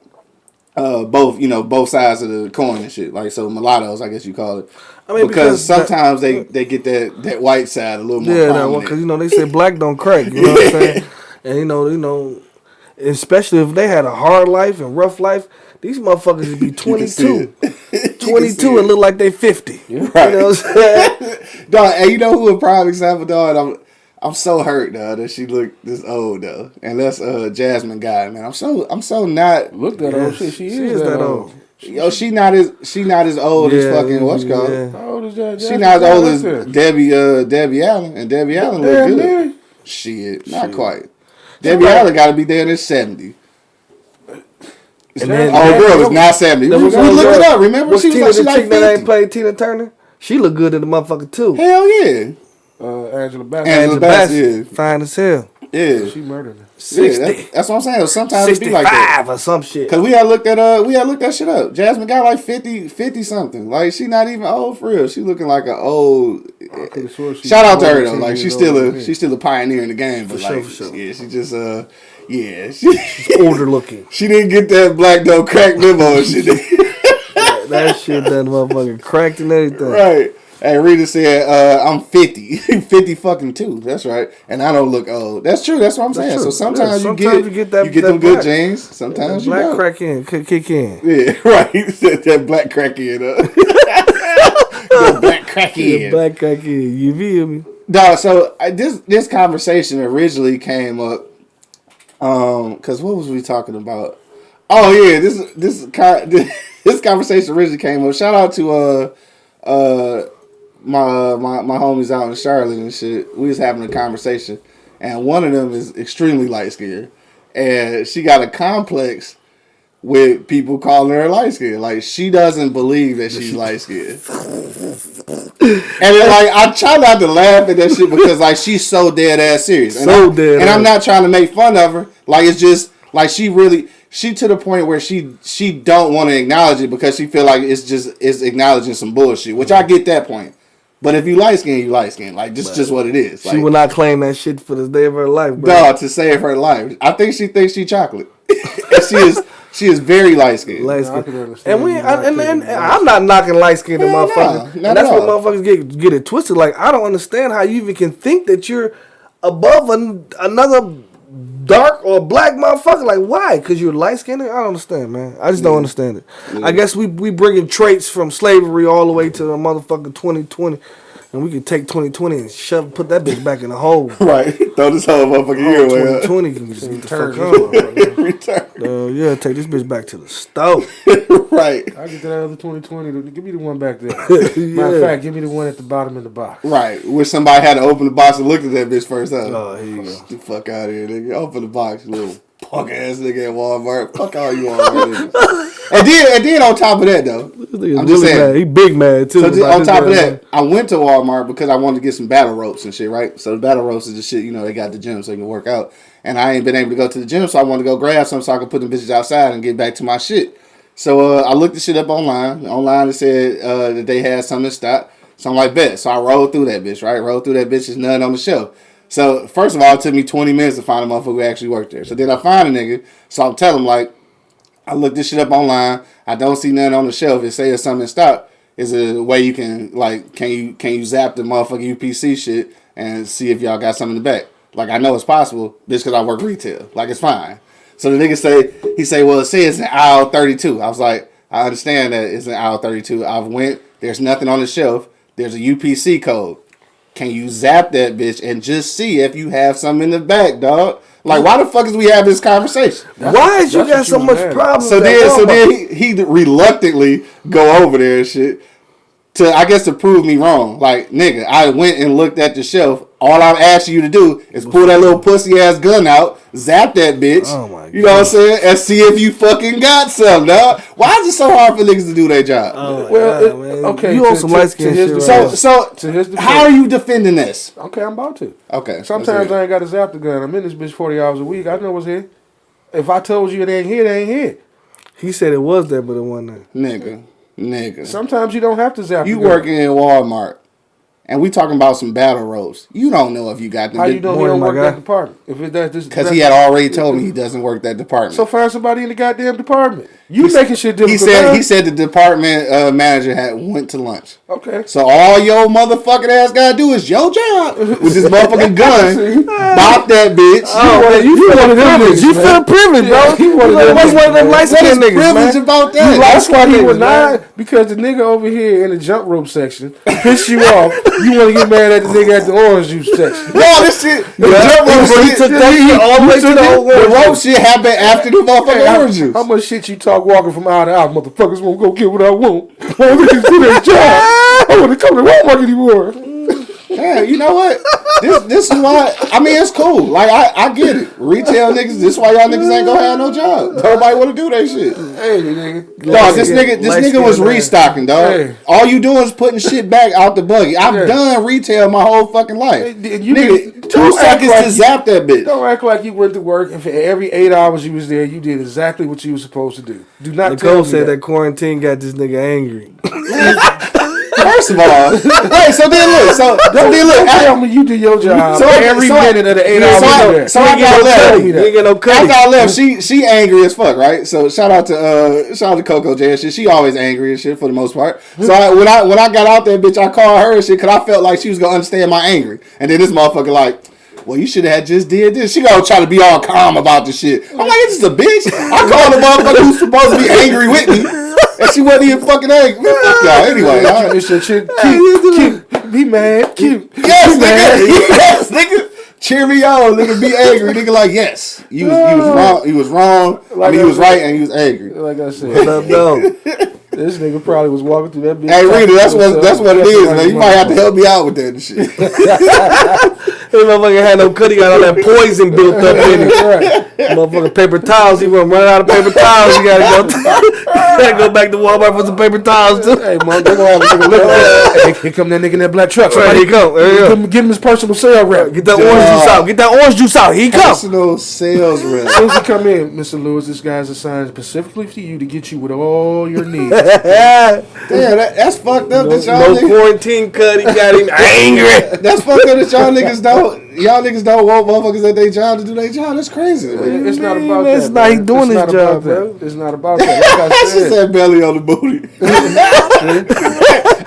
both sides of the coin and shit. Like so mulattoes, I guess you call it. I mean, because sometimes they get that white side a little more. Yeah, because they say black don't crack. You know what I'm saying? And especially if they had a hard life and rough life, these motherfuckers would be 22. 22 and look like they 50. Yeah. Right. You know what I'm saying? Dog, and you know who a prime example, dog? I'm so hurt, dog, that she looked this old, though. And that's Jasmine Guy, man. I'm so not. Look that old shit. She is that old. Yo, she not as old as fucking what's called. Yeah. How old is that? She not as old as Debbie Allen, and Debbie Allen look good. Man. Shit, not quite. Debbie Allen got to be there in 70. And then, girl is not 70. We looked it up. Remember, she was the like chick that ain't 50. played Tina Turner? She look good in the motherfucker too. Hell yeah. Angela Bassett. Angela Bassett, yeah. Fine as hell. Yeah. She murdered her. 60. Yeah, that's what I'm saying. Sometimes it be like that. 65 or some shit. Cause we had looked that shit up. Jasmine got like 50 something. Like she not even old for real. She looking like an old. Shout out to her though. Like she's still a pioneer in the game. But for like sure. yeah, she just she's older looking. She didn't get that black don't crack memo and shit. That shit that motherfucking cracked and everything. Right. Hey, Rita said, I'm 50. 50 fucking 2. That's right. And I don't look old. That's true. That's what I'm saying. So sometimes you get them black, good genes. Sometimes you black don't. crack in, kick in. Yeah, right. That black crack in. The black crack in. The black crack in. You feel me? Dog, so this conversation originally came up because what was we talking about? Oh yeah, this conversation originally came up. Shout out to my homies out in Charlotte and shit. We was having a conversation, and one of them is extremely light skinned, and she got a complex with people calling her light skinned. Like, she doesn't believe that she's light skinned. And then, like, I try not to laugh at that shit because, like, she's so dead ass serious. And I'm not trying to make fun of her. Like, it's just like she to the point where she don't want to acknowledge it because she feel like it's acknowledging some bullshit, which I get that point. But if you light skinned, you light skinned. Like, this is just what it is. Like, she will not claim that shit for the day of her life, bro. Dog, to save her life. I think she thinks she chocolate. And she is very light skinned. Light skinned. And I'm not knocking light skinned motherfuckers. And that's what motherfuckers get it twisted. Like, I don't understand how you even can think that you're above another dark or black motherfucker. Like, why? Because you're light skinned? I don't understand, man. I just don't understand it. Yeah. I guess we bringing traits from slavery all the way to the motherfucking 2020. And we could take 2020 and put that bitch back in the hole. Right. Throw this whole motherfucking year away. 2020 can just get the fuck on. Return. Yeah, take this bitch back to the stove. Right. I'll get that other 2020. Give me the one back there. Matter of fact, give me the one at the bottom of the box. Right. Where somebody had to open the box and look at that bitch first. Oh, here you go. Get the fuck out of here, nigga. Open the box, you little punk ass nigga at Walmart. Fuck all you Walmart. And then on top of that, though, I'm just saying, mad. He big mad too. So on top of that, I went to Walmart because I wanted to get some battle ropes and shit, right? So the battle ropes is the shit, you know, they got the gym so you can work out. And I ain't been able to go to the gym, so I wanted to go grab some so I could put them bitches outside and get back to my shit. So I looked the shit up online. Online it said that they had something in stock. So I'm like, bet. So I rolled through that bitch, right? Rolled through that bitch, there's nothing on the shelf. So first of all, it took me 20 minutes to find a motherfucker who actually worked there. So then I find a nigga, so I'm telling him, like, I looked this shit up online. I don't see nothing on the shelf. It say there's something in stock. Is it a way you can, like, can you zap the motherfucking UPC shit and see if y'all got something in the back? Like, I know it's possible, bitch, because I work retail. Like, it's fine. So the nigga say, well, it says in aisle 32. I was like, I understand that it's in aisle 32. I went, there's nothing on the shelf. There's a UPC code. Can you zap that bitch and just see if you have something in the back, dog? Like, why the fuck is we having this conversation? Why is you got so much problems? So then he reluctantly go over there and shit to prove me wrong. Like, nigga, I went and looked at the shelf. All I'm asking you to do is pull that little pussy ass gun out, zap that bitch. Oh my God. You know what I'm saying? And see if you fucking got some, dog. Why is it so hard for niggas to do their job? Oh well, okay. You on some light skin shit. So how are you defending this? Okay, I'm about to. Okay. Sometimes I ain't got to zap the gun. I'm in this bitch 40 hours a week. I know what's here. If I told you it ain't here, it ain't here. He said it was there, but it wasn't there. Nigga. Sometimes you don't have to zap the gun. You working in Walmart. And we talking about some battle ropes. You don't know if you got them. How you know he don't work that department? Because he had already told me he doesn't work that department. So find somebody in the goddamn department. You making shit difficult. He said the department manager went to lunch. Okay. So all your motherfucking ass gotta do is your job with this motherfucking gun. Bop that bitch. Oh man, you feel privilege. You feel privilege, bro. He one of them light skin niggas. Privilege about that? That's why he was not, because the nigga over here in the jump rope section piss you off. You want to get mad at the nigga at the orange juice section. No, this shit. The jump rope shit took that shit all the way to the rope shit happened after the motherfucking orange juice. How much shit you talk walking from aisle to aisle? Motherfuckers won't go get what I want. I want to do their job. I want to come to Walmart anymore. Yeah, you know what? This is why. I mean, it's cool. Like I get it. Retail niggas. This is why y'all niggas ain't gonna have no job. Nobody want to do that shit. Hey, nigga. Dog, this nigga was restocking, dog. Hey. All you doing is putting shit back out the buggy. I've done retail my whole fucking life. Nigga, 2 seconds to zap that bitch. Don't act like you went to work and for every 8 hours you was there, you did exactly what you were supposed to do. Do not tell me said that quarantine got this nigga angry. First of all, wait. So then look. Tell me you do your job. So every minute of the 8 hours. So I got left. You ain't get no cutting. I got left. She angry as fuck, right? So shout out to Coco J and shit. She always angry and shit for the most part. So when I got out there, bitch, I called her and shit because I felt like she was gonna understand my angry. And then this motherfucker like, well, you should have just did this. She gonna try to be all calm about the shit. I'm like, it's just a bitch. I called the motherfucker who's supposed to be angry with me. And she wasn't even fucking angry. Man, fuck y'all. Anyway, be mad. Yes, nigga. Yes, nigga. Cheer me on, nigga. Be angry, nigga. Like, yes, he was wrong. He was wrong. Like he was right, and he was angry. Like I said, no. This nigga probably was walking through that bitch. Hey, Rita, that's what it is, man. You might have to help me out with that and shit. motherfucker had no cut. He got all that poison built up in it. Motherfucking paper towels. He run out of paper towels. You gotta go back to Walmart for some paper towels too. Hey, man, they gonna have a nigga look at that. Hey, here come that nigga in that black truck. Right, he come. Give him his personal sale rep. Get that orange juice out. Get that orange juice out. He come. Personal sales rep. As soon as he come in, Mr. Lewis, this guy's assigned specifically for you to get you with all your needs. Damn, that's fucked up. That y'all No niggas, quarantine cut. He got him angry. that's fucked up that y'all niggas don't want motherfuckers at their job to do their job. That's crazy. It's not about That's that. not man. he doing It's his not job, about bro. that. It's not about that. Like I She said, said belly on the booty.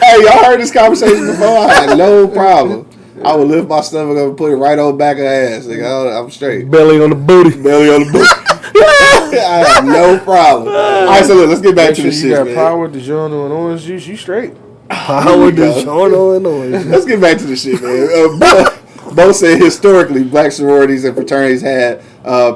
Hey, y'all heard this conversation before? I had no problem. I would lift my stomach up and put it right on the back of her ass. Nigga, I'm straight. Belly on the booty. Belly on the booty. I have no problem. All right, so look, let's get back make to sure the you shit, got man. power, DiGiorno, and orange juice. You straight. Power DiGiorno and orange. Let's get back to the shit, man. Bo said historically, black sororities and fraternities had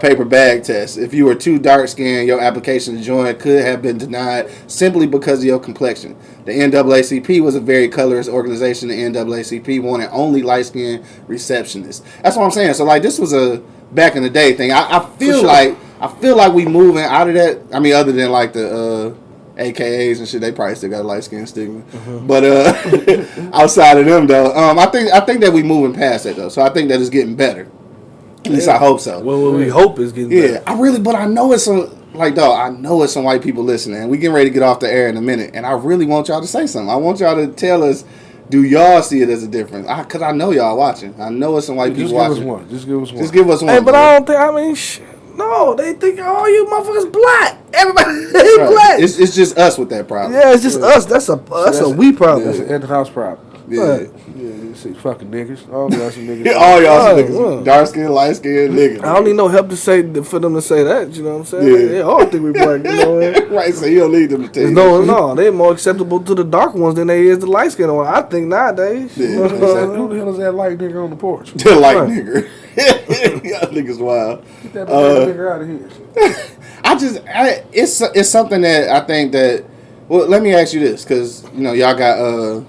paper bag tests. If you were too dark skinned, your application to join could have been denied simply because of your complexion. The NAACP was a very colorist organization. The NAACP wanted only light skinned receptionists. That's what I'm saying. So like this was a back in the day thing. I feel like we moving out of that. I mean, other than like the AKAs and shit, they probably still got a light skin stigma. But outside of them though, I think that we moving past that though. So I think that it's getting better. At least I hope so. Well, what we hope is getting better. But I know it's some I know it's some white people listening. We getting ready to get off the air in a minute, and I really want y'all to say something. I want y'all to tell us, do y'all see it as a difference? Because I know y'all watching. I know it's some white people watching. Just give us one. Just give us one. Hey, but I don't think. I mean, no, they think all you motherfuckers black. Everybody Right. black. It's just us with that problem. Yeah, it's just us. That's a we problem. That's an in-house problem. Yeah. Right. Yeah, you see fucking niggas. All y'all some niggas. All y'all some Right, niggas. yeah. Dark skin, light skin, niggas. I don't need no help to say for them to say that. You know what I'm saying? Yeah. They all think we black. You know what I mean? Right, so you don't need them to tell you. No, they're more acceptable to the dark ones than they is the light skinned ones. I think nowadays. Yeah. You know what I'm Who saying? the hell is that light nigga on the porch? The light Right. nigger. Y'all niggas wild. Get that nigga out of here. It's something that I think that. Well, let me ask you this, because y'all got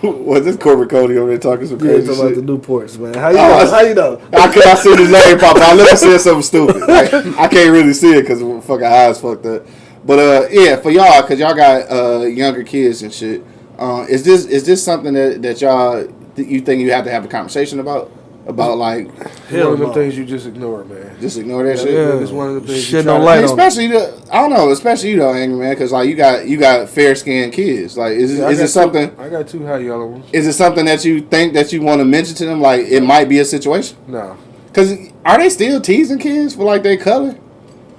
what's this corporate Cody over there talking some Yeah, crazy talking about shit. the Newports, man. How you know? How you know? I see his name pop up. I never said something stupid. Like, I can't really see it because fucking eyes fucked up. But yeah, for y'all, because y'all got younger kids and shit. Is this something that y'all you think you have to have a conversation about? About like It's one of them things you just ignore, man. just ignore that shit. Yeah. It's one of the things Shit you try no to- light on. Especially I don't know, especially you though, Angry Man, because like you got fair skinned kids. Like is I it got something? I got two high yellow ones. Is it something that you think that you want to mention to them? Like it might be a situation. No. Because are they still teasing kids for like their color?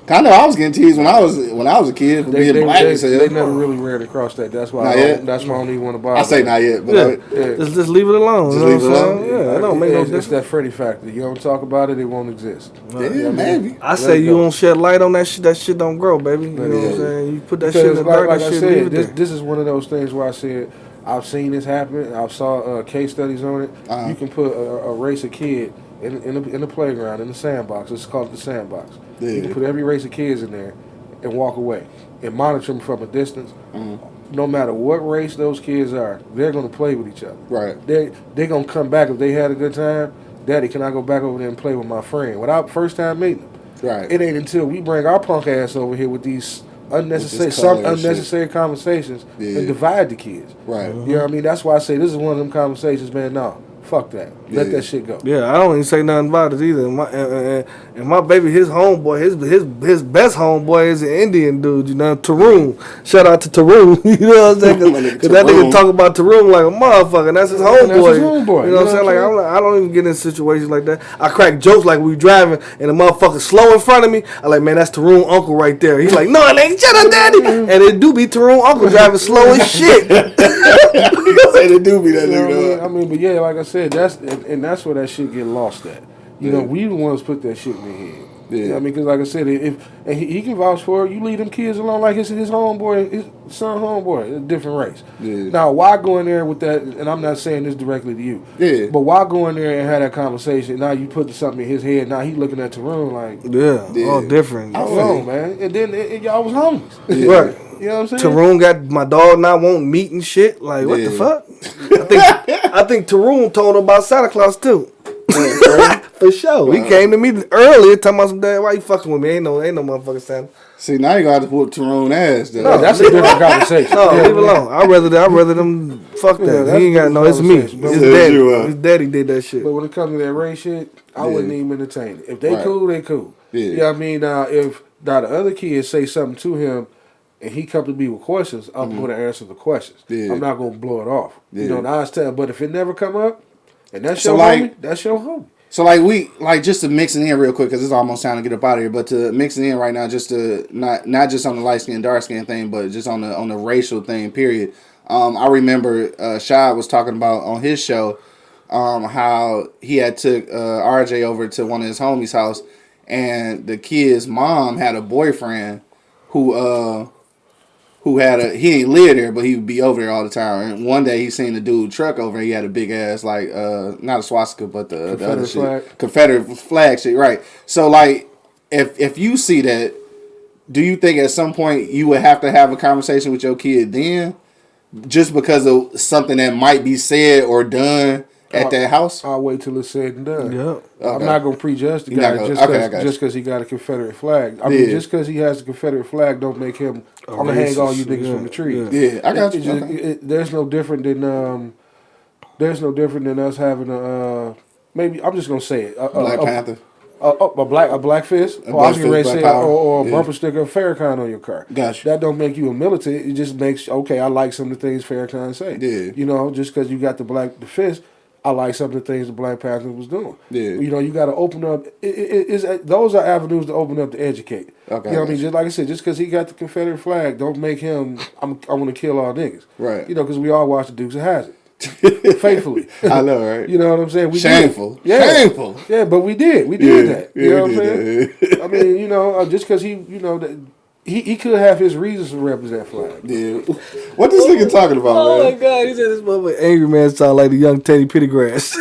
I know I was getting teased when I was a kid for being black as hell. They never really ran across that. That's why Not I yet? don't even want to bother. I say not yet, but Yeah. Just leave it alone. Just you know leave it what I'm alone? saying? Yeah, it don't make no It's difference. that Freddy factor. You don't talk about it, it won't exist. yeah, maybe. I say you don't shed light on that shit. That shit don't grow, baby. You know what I'm Yeah. saying? You put that Because shit in the dark. like That I shit leave said, it there. this is one of those things where I said I've seen this happen. I saw case studies on it. Uh-huh. You can put a race of kid in the playground, in the sandbox. Let's call it the sandbox. Yeah. You can put every race of kids in there and walk away and monitor them from a distance. No matter what race those kids are, they're going to play with each other. Right. They're going to come back if they had a good time. Daddy, can I go back over there and play with my friend? Without first time meeting them. Right. It ain't until we bring our punk ass over here with these unnecessary color and unnecessary conversations Yeah. and divide the kids. Right. You know what I mean? That's why I say this is one of them conversations, man. No, fuck that. Let Yeah. that shit go. Yeah, I don't even say nothing about it either. And my baby, his homeboy, his best homeboy is an Indian dude, you know, Tarun. Shout out to Tarun, you know what I'm saying? My nigga Because that Tarun. nigga talk about Tarun like a motherfucker, and that's his homeboy. That's his homeboy, You know what I'm saying? Like I don't even get in situations like that. I crack jokes like we driving and the motherfucker slow in front of me. I like, man, that's Tarun uncle right there. He's like, no, it ain't. Shut up, daddy. And it do be Tarun uncle driving slow as shit. Say they do be that You know what I mean? nigga. I mean, but yeah, like I said, that's where that shit get lost at. You know, we the ones put that shit in their head. Yeah. You know what I mean, because like I said, and he can vouch for it. You leave them kids alone like his homeboy, his son homeboy, a different race. Yeah. Now, why go in there with that? And I'm not saying this directly to you. Yeah. But why go in there and have that conversation? Now you put something in his head. Now he looking at Tarun like, Yeah, all different. I don't know, man. And then y'all was homies. Right. You know what I'm saying? Tarun got my dog not wanting meat and shit. Like, what the Yeah. fuck? I think Tarun told him about Santa Claus too. For sure. He came to me earlier talking about some damn, why you fucking with me? Ain't no motherfucking Santa. See, now you got to whoop Tyrone ass. Though. No, that's a different conversation. No, leave it alone. I'd rather them fuck that. Yeah, he ain't got no. It's me. conversation, His bro. daddy. You, His daddy did that shit. But when it comes to that race shit, I wouldn't even entertain it. If they Right. cool, they cool. Yeah. You know what I mean? Now, if the other kids say something to him and he come to me with questions, I'm going to answer the questions. Yeah. I'm not going to blow it off. Yeah. You know, and I tell. But if it never come up, and that's So, your like- homie, that's your homie. So just to mix it in real quick because it's almost time to get up out of here. But to mix it in right now, just to not just on the light skin dark skin thing, but just on the racial thing. Period. I remember Shad was talking about on his show how he had took RJ over to one of his homies' house, and the kid's mom had a boyfriend who he ain't live there, but he would be over there all the time. And one day he seen the dude truck over and he had a big ass, like, not a swastika, but the other flag. shit. Confederate flag shit, right. So, like, if you see that, do you think at some point you would have to have a conversation with your kid then? Just because of something that might be said or done at that house? I'll wait till it's said and done. Yeah. I'm not going to prejudge the You're not guy gonna- just because he got a Confederate flag. I mean, just because he has a Confederate flag don't make him, I'm going to hang all you niggas from the tree. Yeah, I got you. There's no different than us having maybe, I'm just going to say it. Black Panther. A black fist, or I was getting ready to say, Black Power. or a Yeah. bumper sticker of Farrakhan on your car. Gotcha. That don't make you a militant. It just makes, okay, I like some of the things Farrakhan say. Yeah. You know, just because you got the fist, I like some of the things the Black Panther was doing. Yeah. You know, you got to open up. Those are avenues to open up to educate. Okay, You know what I mean? gotcha. Just like I said, just because he got the Confederate flag, don't make him, I want to kill all niggas. Right. You know, because we all watch the Dukes of Hazzard. Faithfully. I know, right? You know what I'm saying? We Shameful. Did. Yeah. Shameful. Yeah, but we did. We did that. You know we what I'm did saying? I mean, you know, just because he, you know, he could have his reasons to represent flag. Yeah. What this nigga talking about, Oh my man? God, he said this motherfucker angry man sound like the young Teddy Pendergrass.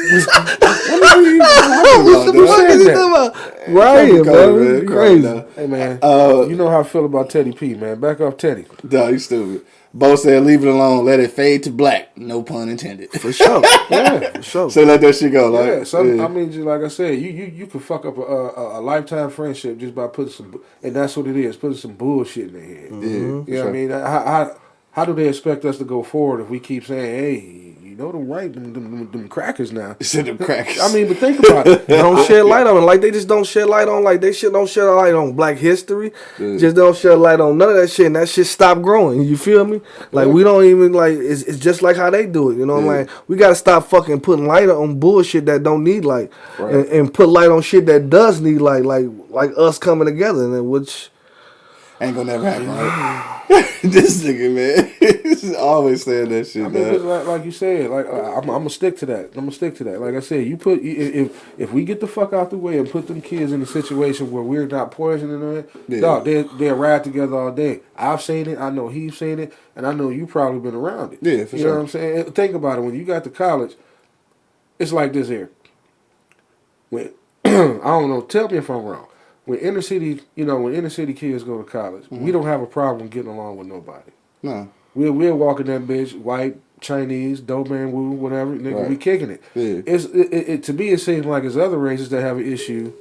What What the fuck is he that? talking about? Ryan, Cold, man. you Crazy. already know. Hey man, Uh, you know how I feel about Teddy P, man. Back off Teddy. Nah, you stupid. Bo said, leave it alone. Let it fade to black. No pun intended. For sure. Yeah, for sure. So let that shit go. Like, Yeah, so yeah. I mean, just like I said, you can fuck up a lifetime friendship just by putting some, and that's what it is, putting some bullshit in their head. Yeah, You know sure. what I mean? How do they expect us to go forward if we keep saying, hey, you know them crackers now? You said them cracks. I mean, but think about it. They don't shed light on it. Like they just don't shed light on don't shed light on black history. Just don't shed light on none of that shit, and that shit stopped growing. You feel me? Like we don't even like it's just like how they do it. You know what I'm like? We gotta stop fucking putting light on bullshit that don't need light. Right. And put light on shit that does need light, like us coming together, and then which Ain't gonna never happen, right? This nigga, man. He's always saying that shit, I mean, dog. just like you said, like I'm gonna stick to that. I'm gonna stick to that. Like I said, if we get the fuck out the way and put them kids in a situation where we're not poisoning them, Yeah. dog, they'll ride together all day. I've seen it. I know he's seen it, and I know you probably been around it. Yeah, for you sure. know what I'm saying? And think about it. When you got to college, it's like this here. When I don't know. Tell me if I'm wrong. When inner city kids go to college, we don't have a problem getting along with nobody. No. We're walking that bitch, white, Chinese, Doberman, Woo, whatever, nigga, Right. we kicking it. Yeah. It to me, it seems like it's other races that have an issue,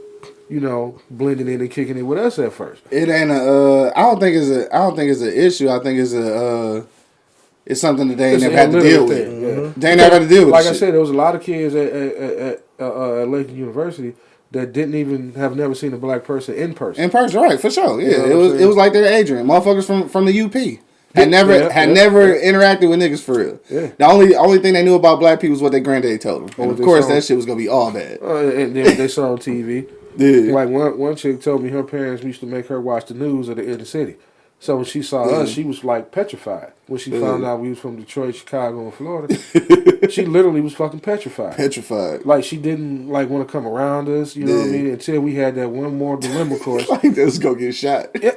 you know, blending in and kicking it with us at first. It ain't a. I don't think it's an issue. I think it's something that they ain't It's never an had to deal illiterate with. thing, yeah. They ain't never had to deal with. Like this I shit. said, there was a lot of kids at Lincoln University that didn't even have never seen a black person in person. In person, right? For sure. Yeah, You know what it I'm was. saying? It was like they're Adrian, motherfuckers from the UP. Had never interacted with niggas for real. Yeah. The only thing they knew about black people was what their granddaddy told them. And what of they course, saw. that shit was gonna be all bad. And then they saw on TV. Yeah. Like one chick told me her parents used to make her watch the news of the inner city. So when she saw us, she was like petrified. When she found out we was from Detroit, Chicago, and Florida, she literally was fucking petrified. Petrified. Like she didn't like want to come around us, you know what I Yeah. mean? Until we had that one more dilemma course. Like they was gonna get shot. Yeah.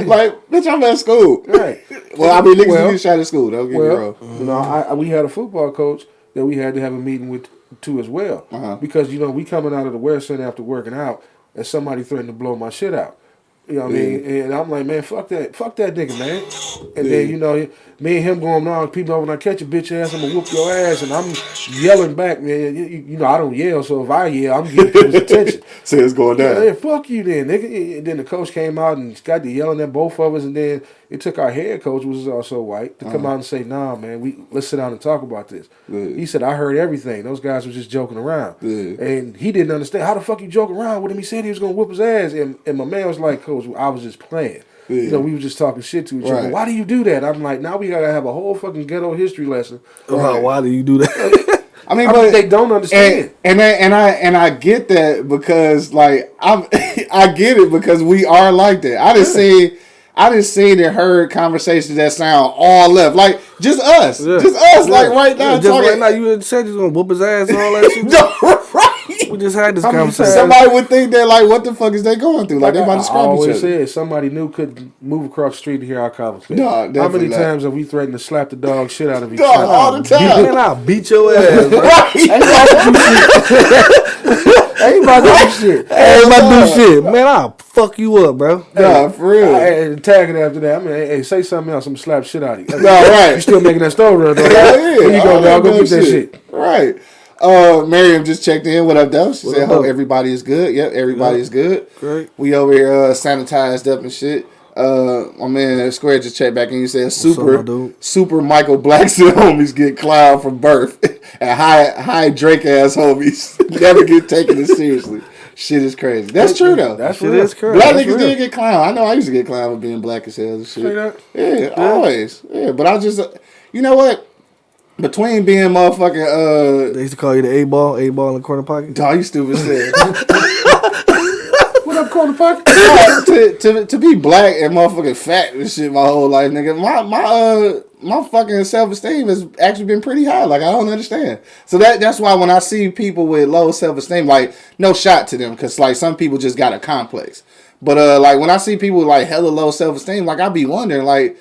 Like, bitch, I'm at school. Right. Well, I mean, niggas Well- get shot at school. Don't get me Well, wrong. you know, we had a football coach that we had to have a meeting with too as well, Uh-huh. because you know we coming out of the wear center after working out, and somebody threatened to blow my shit out. You know what I mean? And I'm like, man, fuck that nigga, man. And then, you know, me and him going on, people over, when I catch a bitch ass, I'm gonna whoop your ass. And I'm yelling back, man. You know, I don't yell, so if I yell, I'm getting people's attention. So it's going down. Yeah, fuck you then, nigga. And then the coach came out and got to yelling at both of us. And then it took our head coach, which was also white, to come out and say, nah, man, let's sit down and talk about this. Yeah. He said, I heard everything. Those guys were just joking around. Yeah. And he didn't understand. How the fuck you joke around with him? He said he was going to whoop his ass. And my man was like, Coach, I was just playing. Yeah. You know, we were just talking shit to each other. Why do you do that? I'm like, now we got to have a whole fucking ghetto history lesson. Why do you do that? I mean, but they don't understand. And I get that because like I get it because we are like that. I didn't seen and heard conversations that sound all left, like just us, like right now. Just right now, you said you was gonna whoop his ass and all that shit. Right. We just had this conversation. Somebody would think that like, what the fuck is they going through? Like they about to scrap each other. I always said somebody new couldn't move across the street to hear our conversation. No, how many not. times have we threatened to slap the dog shit out of each other? All the time. Man, I'll beat your ass. Ain't about to do shit. Ain't about to do shit. Man, I'll fuck you up, bro. Nah, for real. And tag it after that. I mean, hey, say something else. I'm gonna slap shit out of you. No, right. You still making that store run, though? Yeah. Here you go, dog. Go get that shit. Right. Miriam just checked in. What up, though? She said, hope everybody is good. Yep, everybody is good. Great. We over here sanitized up and shit. My man Square just checked back and you said super Michael Blackson homies get clowned from birth. And high Drake ass homies never get taken as seriously. Shit is crazy. That's true though. That's shit is crazy. Black niggas did get clowned. I know I used to get clowned for being black as hell and shit. Yeah, always. Yeah, but I just, you know what? Between being motherfucking they used to call you the A-ball in the corner pocket. Dog, you stupid shit. What up, corner pocket? to be black and motherfucking fat and shit my whole life, nigga. My fucking self-esteem has actually been pretty high. Like I don't understand. So that's why when I see people with low self-esteem, like no shot to them, because like some people just got a complex. But like when I see people with like hella low self-esteem, like I be wondering like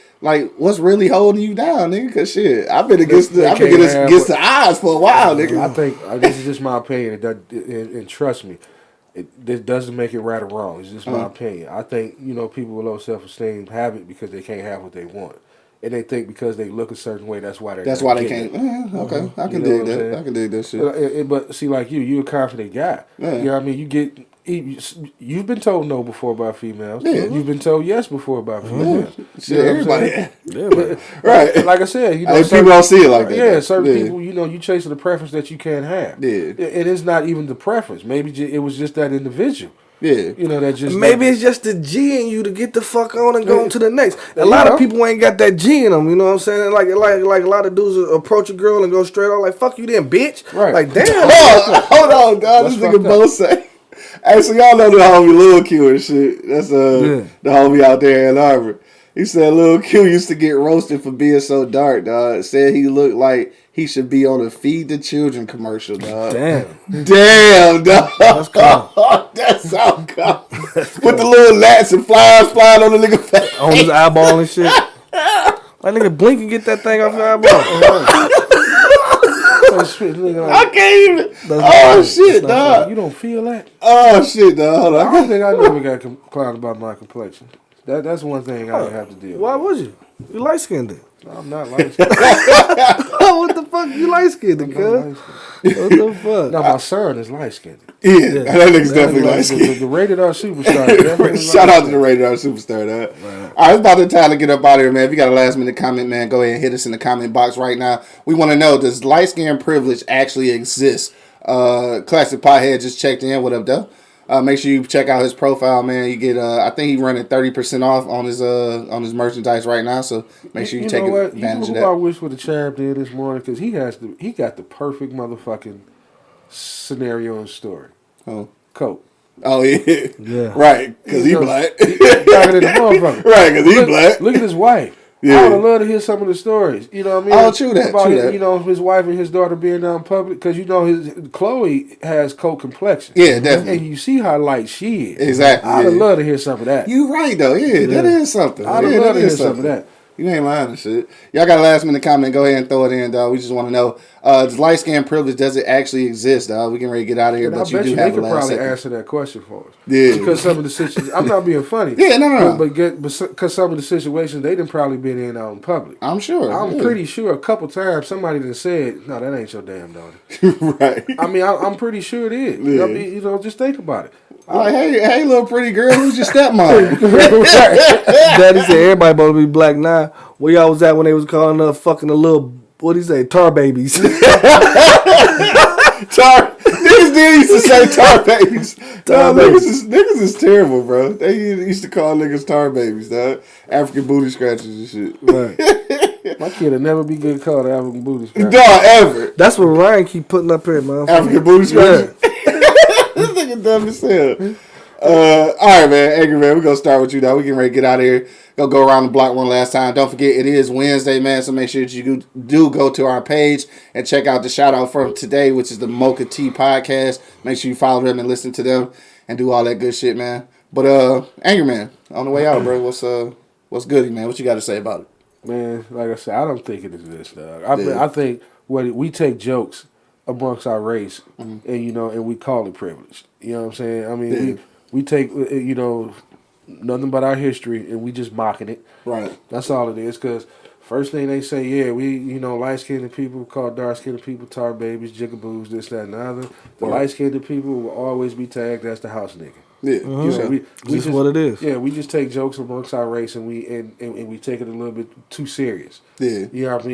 what's really holding you down, nigga? Cause shit, I've been against the odds for a while, nigga. I think this is just my opinion, and trust me, this doesn't make it right or wrong. It's just my opinion. I think people with low self-esteem have it because they can't have what they want, and they think because they look a certain way that's why they can't. Okay, I can dig that. I can dig that shit. But see, like you a confident guy. Yeah. You know what I mean? You've been told no before by females. Yeah. You've been told yes before about females. Shit, everybody. Right. Like I said, people don't see it like that. Yeah, certain people, you chasing the preference that you can't have. Yeah. And it's not even the preference. Maybe it was just that individual. Yeah. That just maybe it's just the G in you to get the fuck on and go on to the next. A lot of people ain't got that G in them, you know what I'm saying? Like a lot of dudes approach a girl and go straight on like, fuck you then, bitch. Right. Like, damn. Hold on, dog. This nigga both say. Actually, y'all know the homie Lil Q and shit. That's the homie out there in Ann Arbor. He said Lil Q used to get roasted for being so dark, dog. Said he looked like he should be on a Feed the Children commercial, dog. Damn, dog. That's cool. That's so cool. With the little lats and flies flying on the nigga face. On his eyeball and shit. Like, nigga, blink and get that thing off your eyeball. I can't even. Shit, dog. You don't feel that? Oh, shit, dog. Hold on. I don't think I never got clowned about my complexion. That's one thing I didn't have to deal with. Why was you? You light-skinned then. No, I'm not light-skinned. What the fuck? You light-skinned, cuz? What the fuck? No, my son is light-skinned. Yeah, that nigga's definitely light-skinned. The Rated R Superstar. Shout out to the Rated R Superstar, dog. Right. All right, it's about the time to get up out of here, man. If you got a last-minute comment, man, go ahead and hit us in the comment box right now. We want to know, does light-skin privilege actually exist? Classic Pothead just checked in. What up, though? Make sure you check out his profile, man. You get, I think he's running 30% off on his merchandise right now. So make sure you take advantage of that. I wish what the champ did this morning, because he got the perfect motherfucking scenario and story. Oh, Coke. Oh yeah. Right, because he black. Darker than the motherfucker. Right, because he black. Look at his wife. Yeah. I would have loved to hear some of the stories. You know what I mean? Oh, true that. About true that. his wife and his daughter being down in public, because his Chloe has coke complexion. Yeah, definitely. And you see how light she is. Exactly. I'd have loved to hear some of that. You right though. Yeah, that is something. I'd have loved to hear some of that. You ain't lying and shit. Y'all got a last minute comment. Go ahead and throw it in, dog. We just want to know, does light skin privilege, does it actually exist, dog? We can ready to get out of here, And but I you bet do you have they a could last probably second. answer that question for us. Yeah. Because some of the situations, I'm not being funny. Yeah, no. But because some of the situations they done probably been in out in public. I'm sure. I'm pretty sure a couple times somebody done said, "No, that ain't your damn daughter." Right. I mean, I'm pretty sure it is. Yeah. I mean, you know, just think about it. Like, hey, little pretty girl, who's your stepmom? Daddy said everybody supposed to be black now. Where y'all was at when they was calling up fucking the little, what do you say, tar babies? Niggas did used to say tar babies. Niggas is terrible, bro. They used to call niggas tar babies, dog. African booty scratchers and shit. Right. My kid will never be good called African booty scratcher. Dog, ever. That's what Ryan keep putting up here, man. African booty scratcher. This nigga dumb as hell. All right, man. Angry man, we're going to start with you, dog. We getting ready to get out of here. Go around the block one last time. Don't forget, it is Wednesday, man, so make sure that you do go to our page and check out the shout-out from today, which is the Mocha Tea Podcast. Make sure you follow them and listen to them and do all that good shit, man. But, Angry man, on the way out, bro, what's goody, man? What you got to say about it? Man, like I said, I don't think it exists, dog. I think we take jokes amongst our race, and and we call it privilege. You know what I'm saying? I mean, we take nothing but our history and we just mocking it. Right. That's all it is. Because first thing they say, we light skinned people call dark skinned people tar babies, jigaboos, this, that, and the other. The light skinned people will always be tagged as the house nigga. Yeah, we just what it is. Yeah, we just take jokes amongst our race and we take it a little bit too serious. Yeah, you know what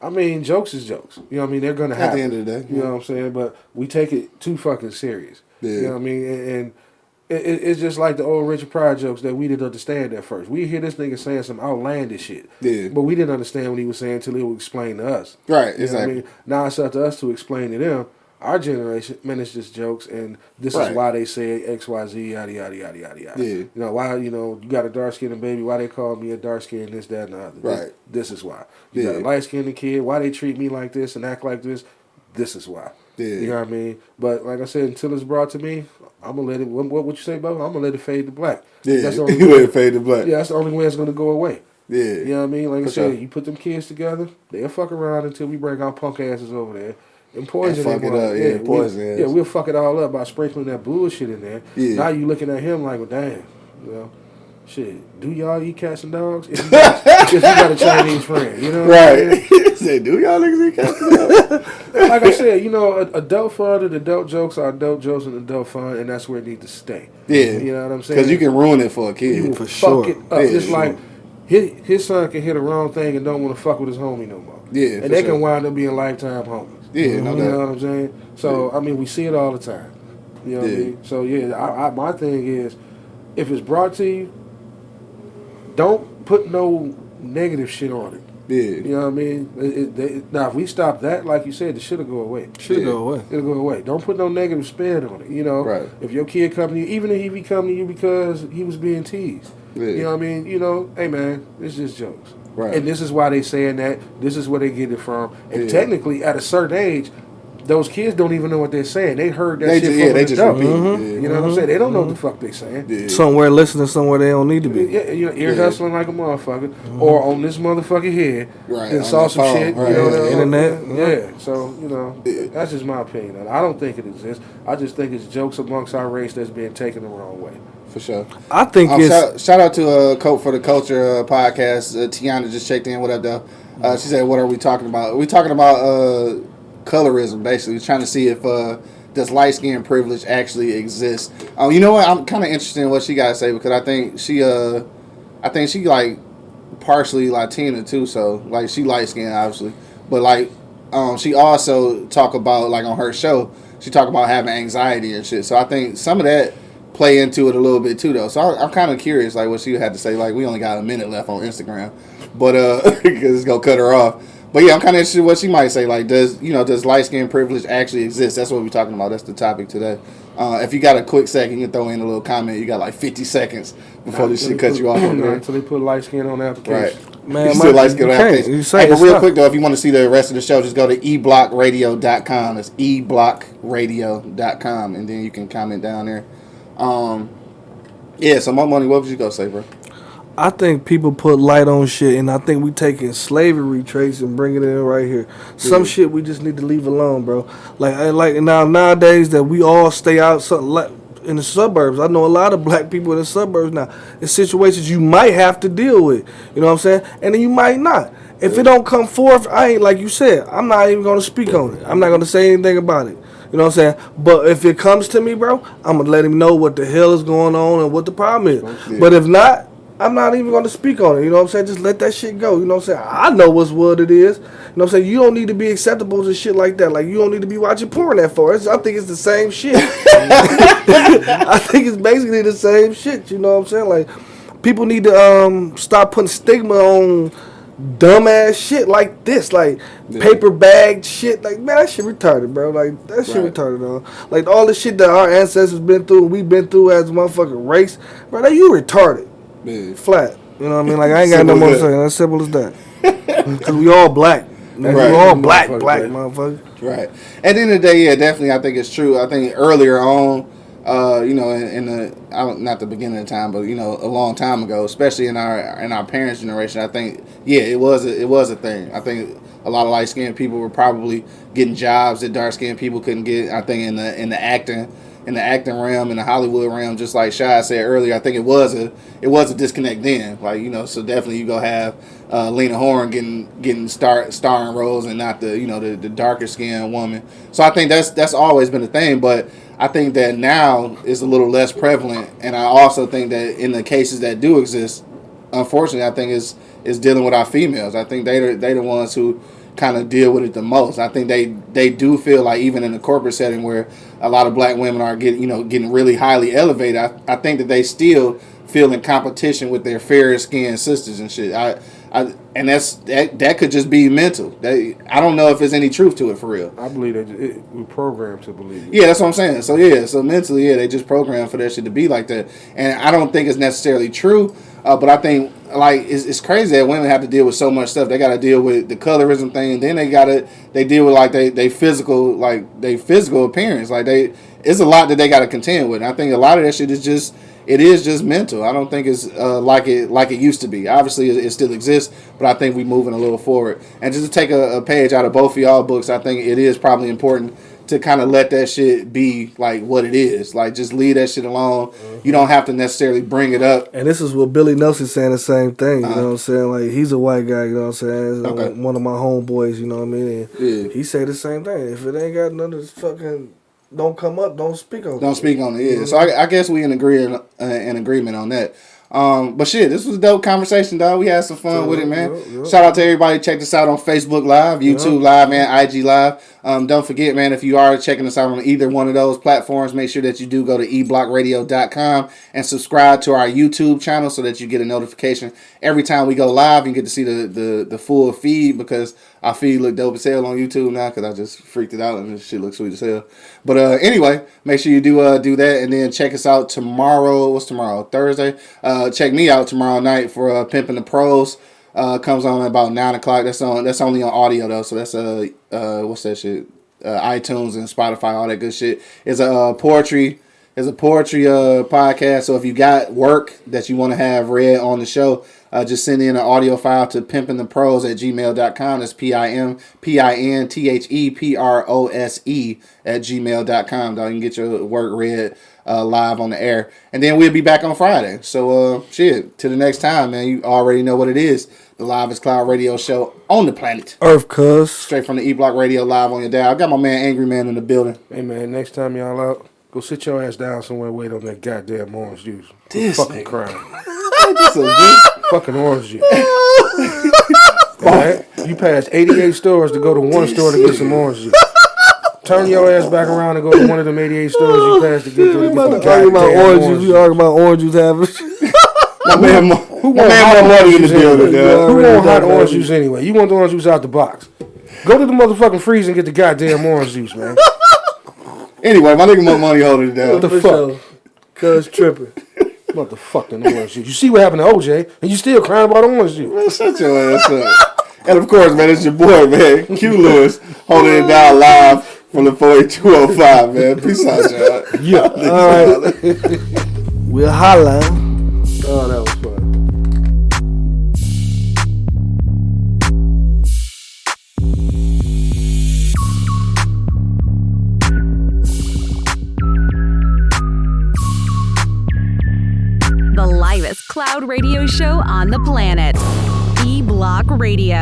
I mean. Jokes is jokes. You know what I mean. They're gonna happen at the end of the day. You know what I'm saying. But we take it too fucking serious. Yeah, you know what I mean. And it's just like the old Richard Pryor jokes that we didn't understand at first. We hear this nigga saying some outlandish shit. Yeah, but we didn't understand what he was saying until he would explain to us. Right. You exactly. know what I mean? Now it's up to us to explain to them. Our generation, man, it's just jokes, and this is why they say X, Y, Z, yada, yada, yada, yada, yada. Yeah. You know, why, you got a dark-skinned baby, why they call me a dark-skinned this, that, and the other. Right. This is why. You got a light-skinned kid, why they treat me like this and act like this, this is why. Yeah. You know what I mean? But like I said, until it's brought to me, I'm going to let it, what would you say, Bo? I'm going to let it fade to black. Yeah, that's the only let it fade to black. Yeah, that's the only way it's going to go away. Yeah. You know what I mean? Like I said, sure. you put them kids together, they'll fuck around until we bring our punk asses over there. And poison fuck it up, poison. We'll fuck it all up by sprinkling that bullshit in there. Yeah. Now you looking at him like, well, damn, shit. Do y'all eat cats and dogs? If you got a Chinese friend, you know, right? Say, do y'all niggas eat cats and dogs? Like I said, adult fun and adult jokes are adult jokes and adult fun, and that's where it needs to stay. Yeah, you know what I'm saying? Because you can ruin it for a kid. You for sure. Fuck it up. It's like his son can hit a wrong thing and don't want to fuck with his homie no more. Yeah, and they can wind up being lifetime homies. Yeah, no doubt. You know what I'm saying? So I mean, we see it all the time. You know what I mean? So my thing is, if it's brought to you, don't put no negative shit on it. Yeah. You know what I mean? Now, if we stop that, like you said, the shit'll go away. It'll go away. Don't put no negative spin on it. You know, right. If your kid come to you, even if he come to you because he was being teased, you know what I mean? Hey man, it's just jokes. Right. And this is why they saying that. This is where they get it from. And technically, at a certain age, those kids don't even know what they're saying. They heard that shit from an adult. You know what I'm saying? They don't know what the fuck they saying. Yeah. Somewhere listening, somewhere they don't need to be. Yeah, ear hustling like a motherfucker, or on this motherfucking head, right, and saw some shit. Right. The internet. Yeah. So that's just my opinion. I don't think it exists. I just think it's jokes amongst our race that's being taken the wrong way. For sure. I think it's... Shout out to Cope for the Culture podcast. Tiana just checked in. What up, though? She said, what are we talking about? We're talking about colorism, basically. Trying to see if does light skin privilege actually exist. You know what? I'm kind of interested in what she got to say because I think she like partially Latina too. So like she light skin, obviously. But like she also talk about like on her show, she talk about having anxiety and shit. So I think some of that play into it a little bit too, though. So I'm kind of curious, like what she had to say. Like we only got a minute left on Instagram, but because it's gonna cut her off. But yeah, I'm kind of interested in what she might say. Like, does light skin privilege actually exist? That's what we're talking about. That's the topic today. If you got a quick second, you can throw in a little comment. You got like 50 seconds before this shit cuts you off over there. Until they put light skin on the application. Right. Man, you still light skin on the application. Hey, but real quick though, if you want to see the rest of the show, just go to eblockradio.com. That's eblockradio.com, and then you can comment down there. Yeah, so my money, what would you go say, bro? I think people put light on shit, and I think we taking slavery traits and bringing it in right here. Some shit we just need to leave alone, bro. Like nowadays that we all stay out something like in the suburbs. I know a lot of black people in the suburbs now. In situations you might have to deal with. You know what I'm saying? And then you might not. If it don't come forth, I ain't like you said. I'm not even gonna speak on it. I'm not gonna say anything about it. You know what I'm saying? But if it comes to me, bro, I'm gonna let him know what the hell is going on and what the problem is. Yeah. But if not, I'm not even going to speak on it. You know what I'm saying? Just let that shit go. You know what I'm saying? I know what it is. You know what I'm saying? You don't need to be acceptable to shit like that. Like, you don't need to be watching porn that far. I think it's the same shit. I think it's basically the same shit. You know what I'm saying? Like, people need to stop putting stigma on dumbass shit like this. Like, paper bag shit. Like, man, that shit retarded, bro. Like, that shit retarded, dog. Like, all the shit that our ancestors been through and we've been through as a motherfucking race, bro, that you retarded. Man. Flat. You know what I mean? Like, I ain't got no more to say. As simple as that. Because we all black. Right. We all black, Motherfucker. motherfucker. Right. At the end of the day, yeah, definitely, I think it's true. I think earlier on, you know, in the not the beginning of the time, but you know, a long time ago, especially in our parents' generation, I think, yeah, it was a thing. I think a lot of light skinned people were probably getting jobs that dark skinned people couldn't get. I think in the acting realm, in the Hollywood realm, just like Shai said earlier, I think it was a disconnect then. Like, you know, so definitely you go have Lena Horne getting starring roles and not the darker skinned woman. So I think that's always been a thing, but I think that now is a little less prevalent, and I also think that in the cases that do exist, unfortunately, I think is dealing with our females. I think they the ones who kind of deal with it the most. I think they do feel like, even in the corporate setting where a lot of black women are getting really highly elevated, I think that they still feel in competition with their fairer skinned sisters and shit. And that could just be mental. I don't know if there's any truth to it for real. I believe that we're programmed to believe it. Yeah, that's what I'm saying. So mentally, they just programmed for that shit to be like that. And I don't think it's necessarily true. But I think, like, it's crazy that women have to deal with so much stuff. They got to deal with the colorism thing, and then they deal with like they physical appearance. Like, it's a lot that they got to contend with. And I think a lot of that shit is just mental. I don't think it's like it used to be. Obviously, it still exists, but I think we're moving a little forward. And just to take a page out of both of y'all books, I think it is probably important to kind of let that shit be like what it is. Like, just leave that shit alone. You don't have to necessarily bring it up. And this is what Billy Nelson's saying, the same thing. You know what I'm saying? Like, he's a white guy, you know what I'm saying? Okay. One of my homeboys, you know what I mean? And Yeah. he say the same thing. If it ain't got none of this fucking, don't come up, don't speak on it. Don't speak on it, yeah. So I guess we in agreement on that. But shit, this was a dope conversation, dog. We had some fun with it, man. Shout out to everybody. Check us out on Facebook Live, YouTube Live, and IG Live. Don't forget, man, if you are checking us out on either one of those platforms, make sure that you do go to eblockradio.com and subscribe to our YouTube channel so that you get a notification every time we go live. You get to see the full feed, because our feed look dope as hell on YouTube now, because I just freaked it out and this shit looks sweet as hell. But anyway, make sure you do that, and then check us out tomorrow. What's tomorrow? Thursday. Check me out tomorrow night for Pimpin' the Pros. Comes on at about 9 o'clock. That's only on audio though. So that's what's that shit? iTunes and Spotify, all that good shit. It's a poetry podcast. So if you got work that you want to have read on the show, just send in an audio file to pimpinthepros@gmail.com. That's pimpinthepros@gmail.com. Dog, you can get your work read live on the air, and then we'll be back on Friday. So shit, till the next time, man. You already know what it is. The Live is Cloud radio show on the planet Earth, cuz. straight from the E Block Radio live on your dial. I got my man Angry Man in the building. Hey man, next time y'all out, go sit your ass down somewhere and wait on that goddamn orange juice. This fucking nigga. crime. This a bitch. Fucking orange juice. Alright? You passed 88 stores to go to one store to get some orange juice. Turn your ass back around and go to one of them 88 stores you passed to get We some about to goddamn argue about orange orange juice. We arguing about orange juice having. My man, Who my want man hot more money in the orange building, juice? dog. Who want hot Yeah, orange baby. juice anyway? You want the orange juice out the box. Go to the motherfucking freezer and get the goddamn orange juice, man. Anyway, my nigga more money holding it down. What the fuck? Cuz tripping. Motherfucking orange juice. You see what happened to OJ, and you still crying about orange juice. Man, shut your ass up. And of course, man, it's your boy, man, Q Lewis, holding it down live from the 48205, man. Peace out, y'all. Yeah. All right. We'll holla. Oh, that was fun. finest cloud radio show on the planet. E-Block Radio.